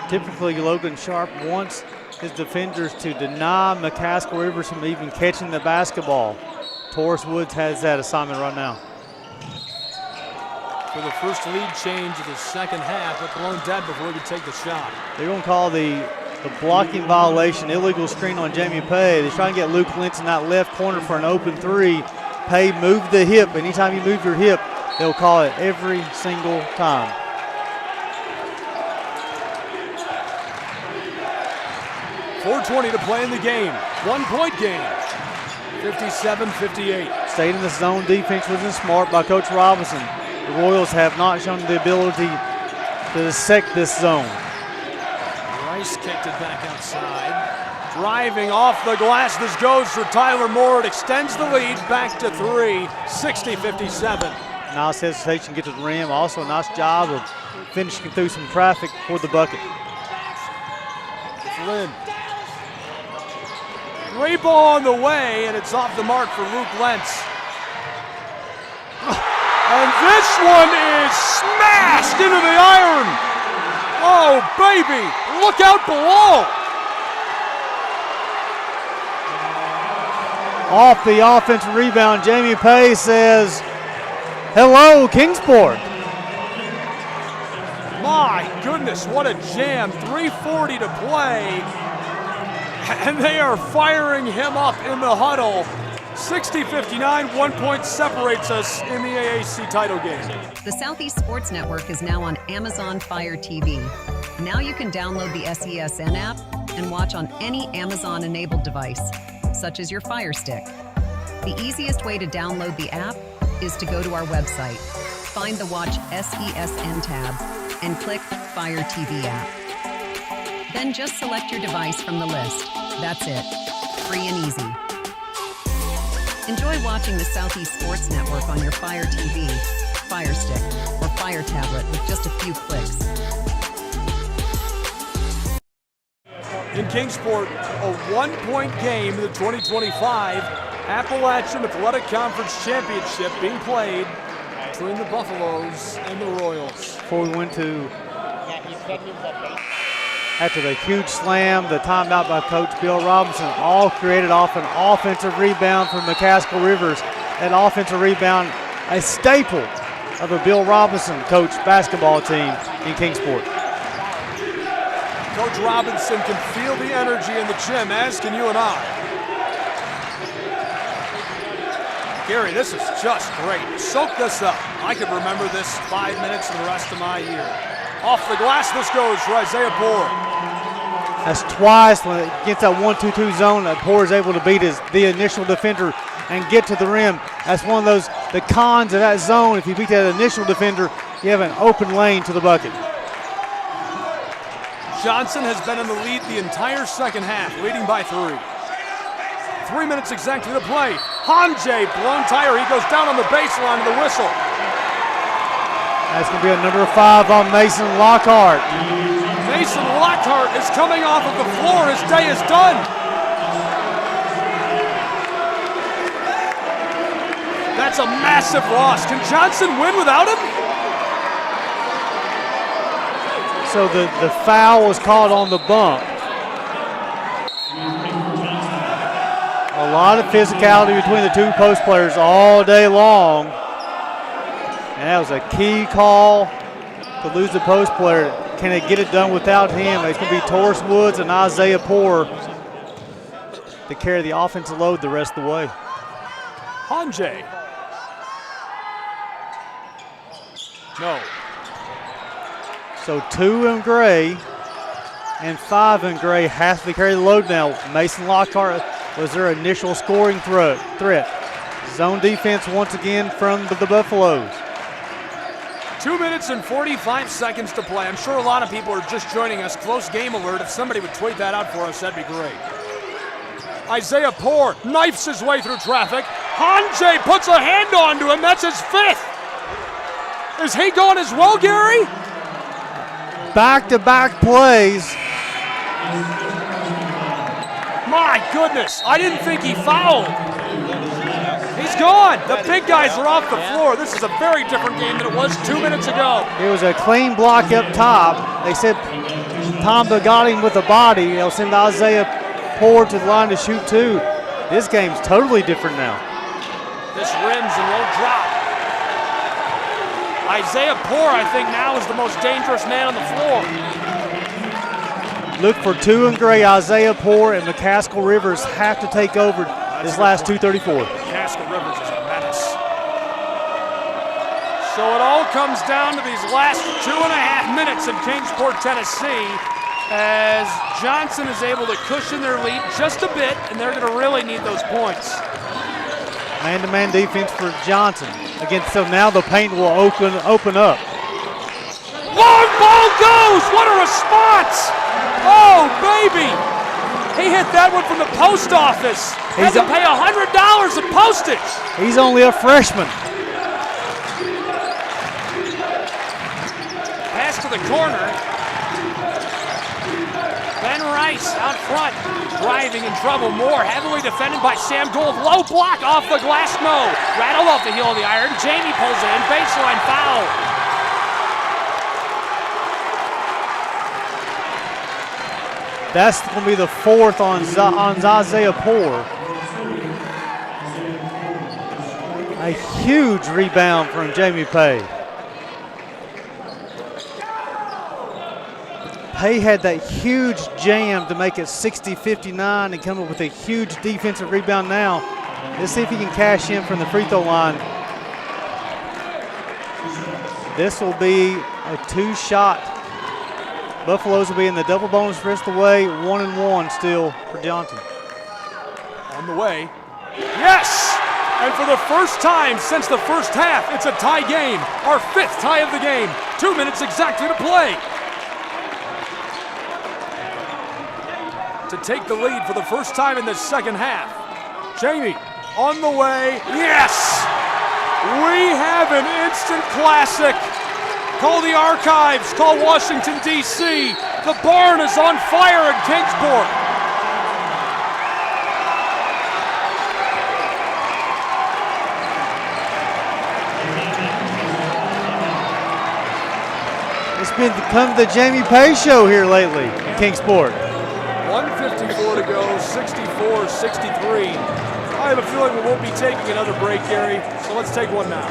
Typically, Logan Sharp wants his defenders to deny McCaskill Rivers from even catching the basketball. Taurus Woods has that assignment right now. For the first lead change of the second half, but blown dead before he could take the shot. They're going to call the blocking violation, illegal screen on Jamie Pay. They're trying to get Luke Lentz in that left corner for an open three. Pay moved the hip. Anytime you move your hip, they'll call it every single time. .420 to play in the game. 1-point game. 57-58. Stayed in the zone defense wasn't smart by Coach Robinson. The Royals have not shown the ability to dissect this zone. Rice kicked it back outside. Driving off the glass. This goes for Tyler Moore. It extends the lead back to 3. 60-57. Nice hesitation, get to the rim. Also a nice job of finishing through some traffic for the bucket. Flynn. Great ball on the way, and it's off the mark for Luke Lentz. And this one is smashed into the iron. Oh, baby, look out below. Off the offensive rebound, Jamie Pay says, hello, Kingsport. My goodness, what a jam. 3:40 to play. And they are firing him up in the huddle. 60-59, 1 point separates us in the AAC title game. The Southeast Sports Network is now on Amazon Fire TV. Now you can download the SESN app and watch on any Amazon-enabled device, such as your Fire Stick. The easiest way to download the app is to go to our website, find the Watch SESN tab, and click Fire TV app. Then just select your device from the list. That's it. Free and easy. Enjoy watching the Southeast Sports Network on your Fire TV, Fire Stick, or Fire tablet with just a few clicks. In Kingsport, a 1-point game in the 2025 Appalachian Athletic Conference Championship being played between the Buffaloes and the Royals. Before we went to, after the huge slam, the timeout by Coach Bill Robinson, all created off an offensive rebound from McCaskill Rivers. That offensive rebound, a staple of a Bill Robinson coach basketball team in Kingsport. Coach Robinson can feel the energy in the gym, as can you and I. Gary, this is just great. Soak this up. I could remember this 5 minutes for the rest of my year. Off the glass, this goes for Isaiah Poore. That's twice when it gets that 1-2-2 zone that Poore is able to beat the initial defender and get to the rim. That's one of those, the cons of that zone. If you beat that initial defender, you have an open lane to the bucket. Johnson has been in the lead the entire second half, leading by 3. 3 minutes exactly to play. Hanjay, blown tire. He goes down on the baseline of the whistle. That's going to be a number 5 on Mason Lockhart. Mason Lockhart is coming off of the floor. His day is done. That's a massive loss. Can Johnson win without him? So the foul was called on the bump. A lot of physicality between the two post players all day long. And that was a key call to lose the post player. Can they get it done without him? It's going to be Taurus Woods and Isaiah Poore to carry the offensive load the rest of the way. Hanjay. No. So 2 in gray. and 5 in gray has to carry the load now. Mason Lockhart was their initial scoring threat. Zone defense once again from the Buffaloes. 2 minutes and 45 seconds to play. I'm sure a lot of people are just joining us. Close game alert. If somebody would tweet that out for us, that'd be great. Isaiah Poor knifes his way through traffic. Hanjay puts a hand onto him. That's his 5th. Is he going as well, Gary? Back-to-back plays. My goodness, I didn't think he fouled. He's gone. The big guys are off the floor. This is a very different game than it was 2 minutes ago. It was a clean block up top. They said Tomba got him with the body. They'll send Isaiah Poor to the line to shoot 2. This game's totally different now. This rims and won't drop. Isaiah Poor, I think, now is the most dangerous man on the floor. Look for 2 in gray. Isaiah Poor and McCaskill Rivers have to take over this last 2:34. McCaskill Rivers is a menace. So it all comes down to these last 2.5 minutes in Kingsport, Tennessee, as Johnson is able to cushion their lead just a bit, and they're going to really need those points. Man-to-man defense for Johnson. Again, so now the paint will open up. Long ball goes! What a response! Oh, baby! He hit that one from the post office. Had to pay $100 of postage. He's only a freshman. Pass to the corner. Ben Rice out front, driving in trouble. Moore heavily defended by Sam Gould. Low block off the glass, no. Rattle off the heel of the iron. Jamie pulls it in. Baseline foul. That's going to be the 4th on Isaiah Poor. A huge rebound from Jamie Pay. Pay had that huge jam to make it 60-59 and come up with a huge defensive rebound now. Let's see if he can cash in from the free throw line. This will be a 2-shot. Buffaloes will be in the double bonus the rest of the way. 1-1 still for Johnson. On the way. Yes! And for the first time since the first half, it's a tie game. Our 5th tie of the game. 2 minutes exactly to play. To take the lead for the first time in the second half. Jamie on the way. Yes! We have an instant classic. Call the archives, call Washington, D.C. The barn is on fire in Kingsport. It's become the Jamie Pay show here lately in Kingsport. 1:54 to go, 64-63. I have a feeling we won't be taking another break, Gary, so let's take one now.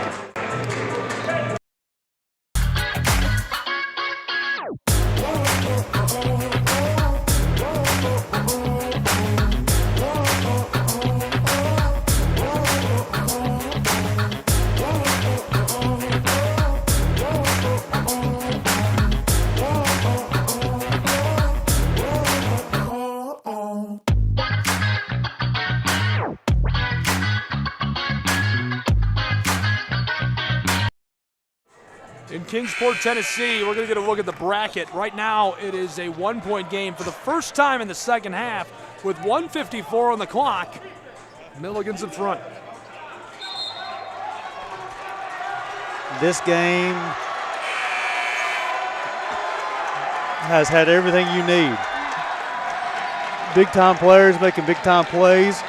In Kingsport, Tennessee, we're going to get a look at the bracket. Right now, it is a 1-point game for the first time in the second half with 1:54 on the clock. Milligan's in front. This game has had everything you need. Big-time players making big-time plays.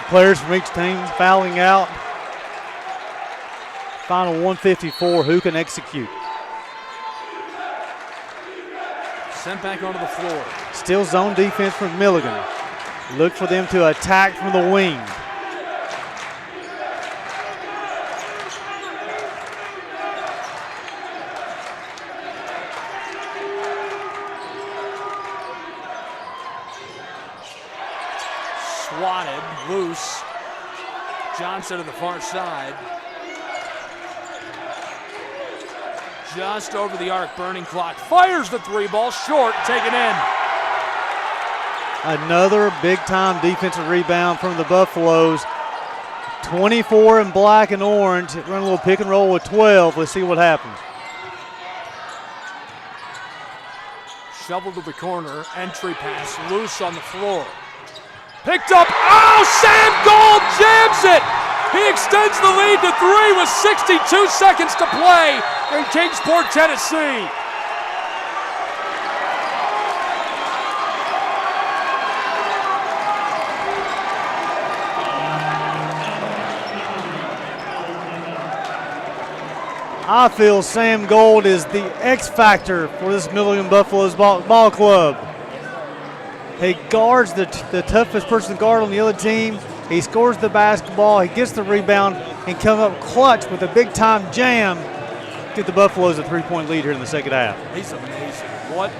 Players from each team fouling out. Final 1:54, who can execute? Sent back onto the floor. Still zone defense from Milligan. Look for them to attack from the wing. Swatted, loose. Johnson to the far side. just over the arc, burning clock. Fires the three ball, short, taken in. Another big-time defensive rebound from the Buffaloes. 24 in black and orange. Run a little pick and roll with 12. Let's see what happens. Shovel to the corner, entry pass, loose on the floor. Picked up, oh, Sam Gold jams it! He extends the lead to 3 with 62 seconds to play in Kingsport, Tennessee. I feel Sam Gold is the X factor for this Milligan Buffaloes ball club. He guards the toughest person to guard on the other team. He scores the basketball, he gets the rebound, and comes up clutch with a big-time jam. Get the Buffaloes a 3-point lead here in the second half. He's amazing. What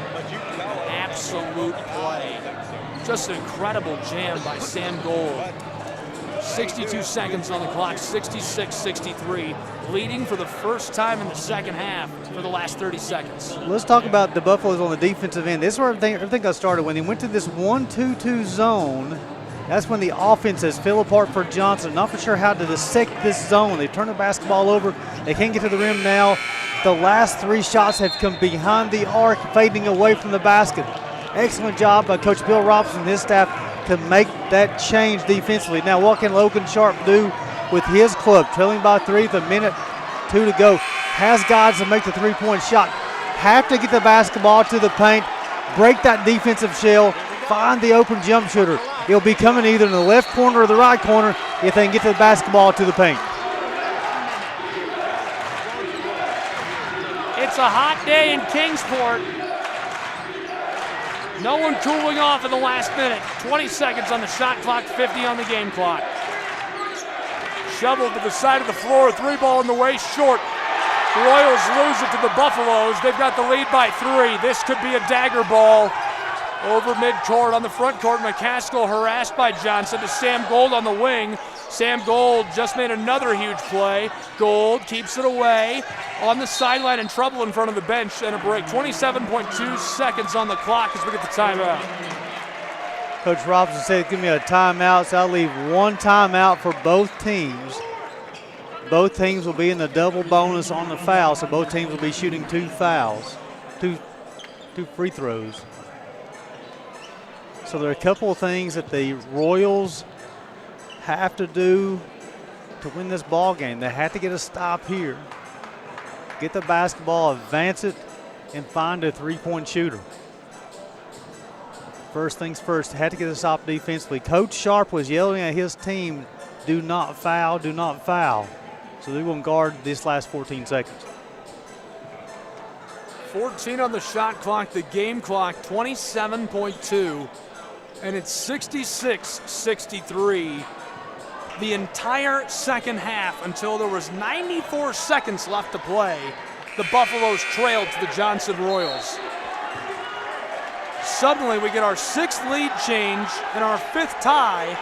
absolute play. Just an incredible jam by Sam Gold. 62 seconds on the clock, 66-63, leading for the first time in the second half for the last 30 seconds. Let's talk about the Buffaloes on the defensive end. This is where everything got started. When they went to this 1-2-2 zone, that's when the offenses fell apart for Johnson. Not for sure how to dissect this zone. They turn the basketball over. They can't get to the rim now. The last 3 shots have come behind the arc, fading away from the basket. Excellent job by Coach Bill Robinson and his staff to make that change defensively. Now what can Logan Sharp do with his club? Trailing by 3 with 1:02 to go. Has guys to make the 3-point shot. Have to get the basketball to the paint, break that defensive shell, find the open jump shooter. He'll be coming either in the left corner or the right corner if they can get the basketball to the paint. It's a hot day in Kingsport. No one cooling off in the last minute. 20 seconds on the shot clock, 50 on the game clock. Shoveled to the side of the floor, 3 ball in the way, short. The Royals lose it to the Buffaloes. They've got the lead by 3. This could be a dagger ball. Over midcourt on the front court, McCaskill harassed by Johnson to Sam Gold on the wing. Sam Gold just made another huge play. Gold keeps it away on the sideline, in trouble in front of the bench, and a break. 27.2 seconds on the clock as we get the timeout. Coach Robinson said, give me a timeout, so I'll leave 1 timeout for both teams. Both teams will be in the double bonus on the foul, so both teams will be shooting 2 fouls, two free throws. So there are a couple of things that the Royals have to do to win this ball game. They have to get a stop here, get the basketball, advance it, and find a 3-point shooter. First things first, had to get a stop defensively. Coach Sharp was yelling at his team, do not foul, do not foul. So they're going to guard this last 14 seconds. 14 on the shot clock, the game clock, 27.2. And it's 66-63 the entire second half until there was 94 seconds left to play. The Buffaloes trailed to the Johnson Royals. Suddenly we get our 6th lead change and our 5th tie.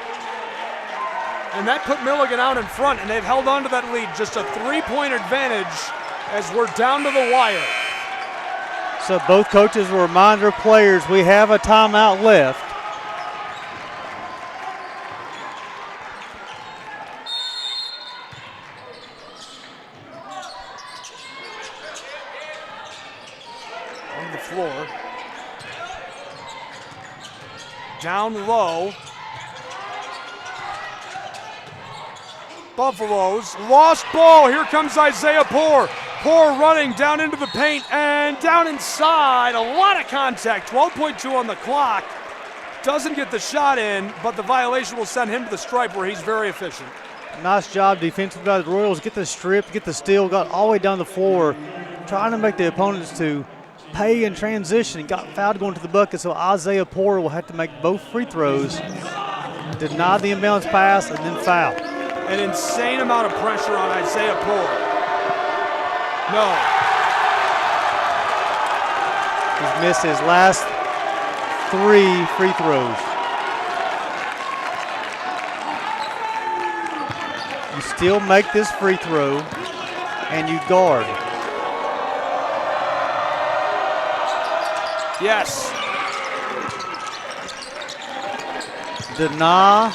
And that put Milligan out in front, and they've held on to that lead. Just a 3-point advantage as we're down to the wire. So both coaches will remind their players we have a timeout left. On the floor. Down low. Buffaloes lost ball. Here comes Isaiah Poor. Poor running down into the paint and down inside. A lot of contact. 12.2 on the clock. Doesn't get the shot in, but the violation will send him to the stripe where he's very efficient. Nice job defensively by the Royals. Get the strip, get the steal, got all the way down the floor, trying to make the opponents to pay in transition. Got fouled going to the bucket, so Isaiah Poor will have to make both free throws. Deny the inbounds pass and then foul. An insane amount of pressure on Isaiah Poor. No. He's missed his last 3 free throws. You still make this free throw and you guard. Yes. Deny.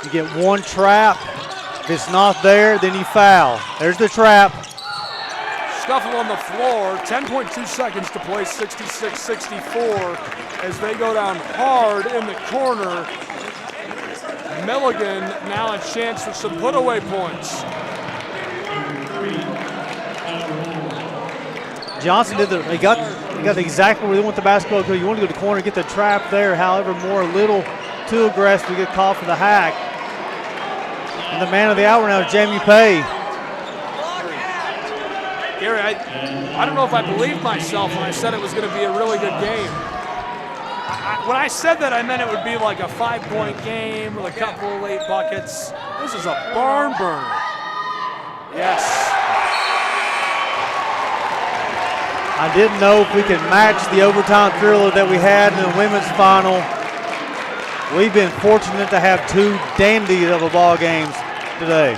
You get one trap. If it's not there, then you foul. There's the trap. Scuffle on the floor. 10.2 seconds to play, 66-64 as they go down hard in the corner. Milligan now a chance for some put-away points. Johnson he got exactly where they want the basketball to go. You want to go to the corner, get the trap there. However, a little too aggressive to get called for the hack. And the man of the hour now is Jamie Pay. Gary, I don't know if I believed myself when I said it was going to be a really good game. When I said that, I meant it would be like a 5-point game with a couple of late buckets. This is a barn burner. Yes. I didn't know if we could match the overtime thriller that we had in the women's final. We've been fortunate to have two dandies of a ball games today.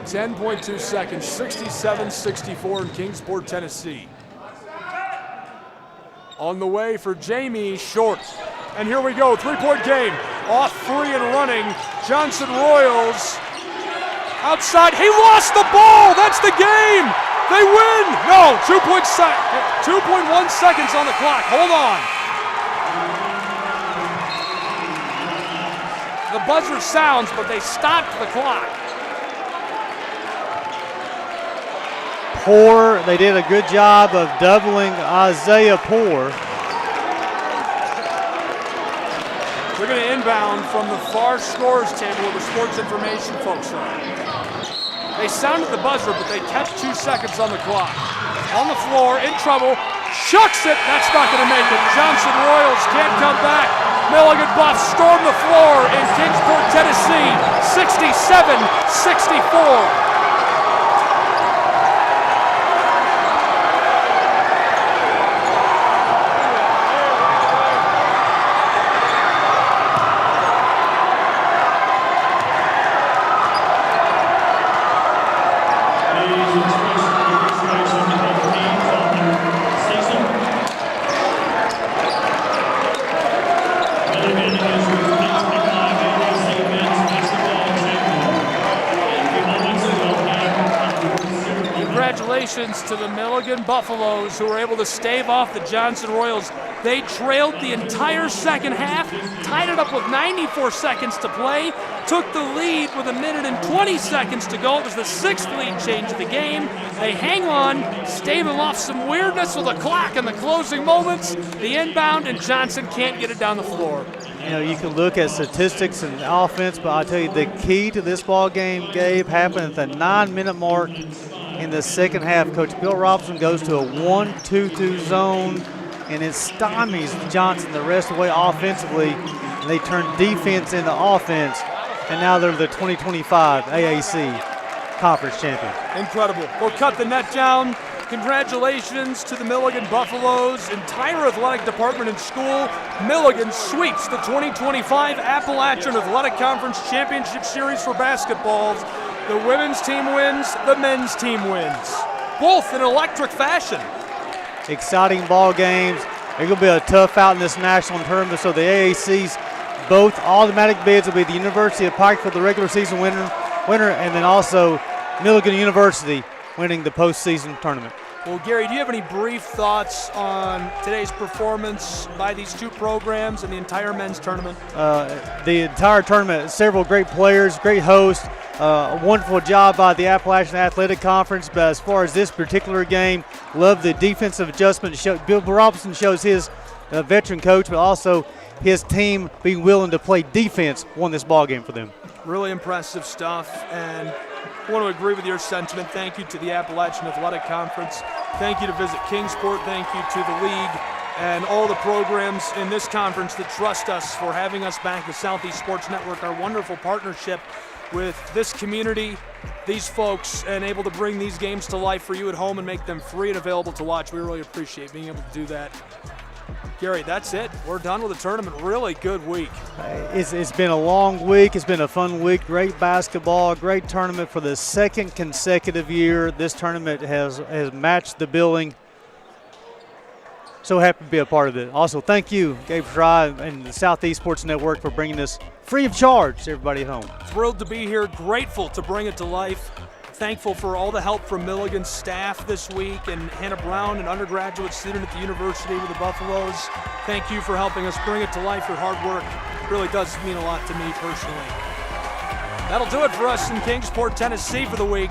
10.2 seconds, 67-64 in Kingsport, Tennessee. On the way for Jamie, short. And here we go, 3-point game. Off free and running, Johnson Royals. Outside, he lost the ball, that's the game. They win. No, 2.1 seconds on the clock, hold on. The buzzer sounds, but they stopped the clock. Poor, they did a good job of doubling Isaiah Poor. We're going to inbound from the far scores table where the sports information folks are. They sounded the buzzer, but they kept 2 seconds on the clock. On the floor, in trouble, chucks it, that's not going to make it. Johnson Royals can't come back. Milligan Buffs storm the floor in Kingsport, Tennessee, 67-64. Congratulations to the Milligan Buffaloes who were able to stave off the Johnson Royals. They trailed the entire second half, tied it up with 94 seconds to play, took the lead with 1 minute and 20 seconds to go. It was the 6th lead change of the game. They hang on, staving off some weirdness with the clock in the closing moments. The inbound, and Johnson can't get it down the floor. You know, you can look at statistics and offense, but I'll tell you the key to this ball game, Gabe, happened at the 9-minute mark in the second half. Coach Bill Robinson goes to a 1-2-2 zone, and it stymies Johnson the rest of the way offensively, and they turn defense into offense, and now they're the 2025 AAC Conference champions. Incredible. We'll cut the net down. Congratulations to the Milligan Buffaloes, entire athletic department and school. Milligan sweeps the 2025 Appalachian Athletic Conference Championship Series for basketballs. The women's team wins, the men's team wins. Both in electric fashion. Exciting ball games. They're going to be a tough out in this national tournament, so the AAC's both automatic bids will be the University of Pikeville, the regular season winner, and then also Milligan University winning the postseason tournament. Well, Gary, do you have any brief thoughts on today's performance by these two programs and the entire men's tournament? The entire tournament, several great players, great hosts, a wonderful job by the Appalachian Athletic Conference. But as far as this particular game, love the defensive adjustment. Bill Robinson shows his veteran coach, but also his team being willing to play defense won this ball game for them. Really impressive stuff, and I want to agree with your sentiment. Thank you to the Appalachian Athletic Conference. Thank you to Visit Kingsport. Thank you to the league and all the programs in this conference that trust us for having us back, the Southeast Sports Network, our wonderful partnership with this community, these folks, and able to bring these games to life for you at home and make them free and available to watch. We really appreciate being able to do that. Gary, that's it. We're done with the tournament. Really good week. It's been a long week. It's been a fun week. Great basketball, great tournament for the second consecutive year. This tournament has matched the billing. So happy to be a part of it. Also, thank you, Gabe Fry and the Southeast Sports Network, for bringing this free of charge to everybody at home. Thrilled to be here. Grateful to bring it to life. Thankful for all the help from Milligan's staff this week, and Hannah Brown, an undergraduate student at the University with the Buffaloes. Thank you for helping us bring it to life. Your hard work really does mean a lot to me personally. That'll do it for us in Kingsport, Tennessee for the week.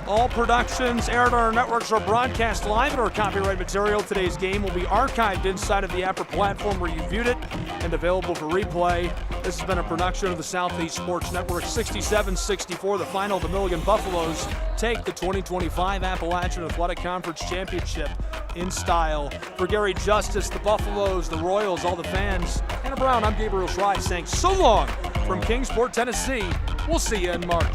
All productions aired on our networks are broadcast live at our copyright material. Today's game will be archived inside of the Apple platform where you viewed it and available for replay. This has been a production of the Southeast Sports Network. 67-64, the final. The Milligan Buffaloes take the 2025 Appalachian Athletic Conference Championship in style. For Gary Justice, the Buffaloes, the Royals, all the fans, Hannah Brown, I'm Gabriel Schrei saying so long from Kingsport, Tennessee. We'll see you in March.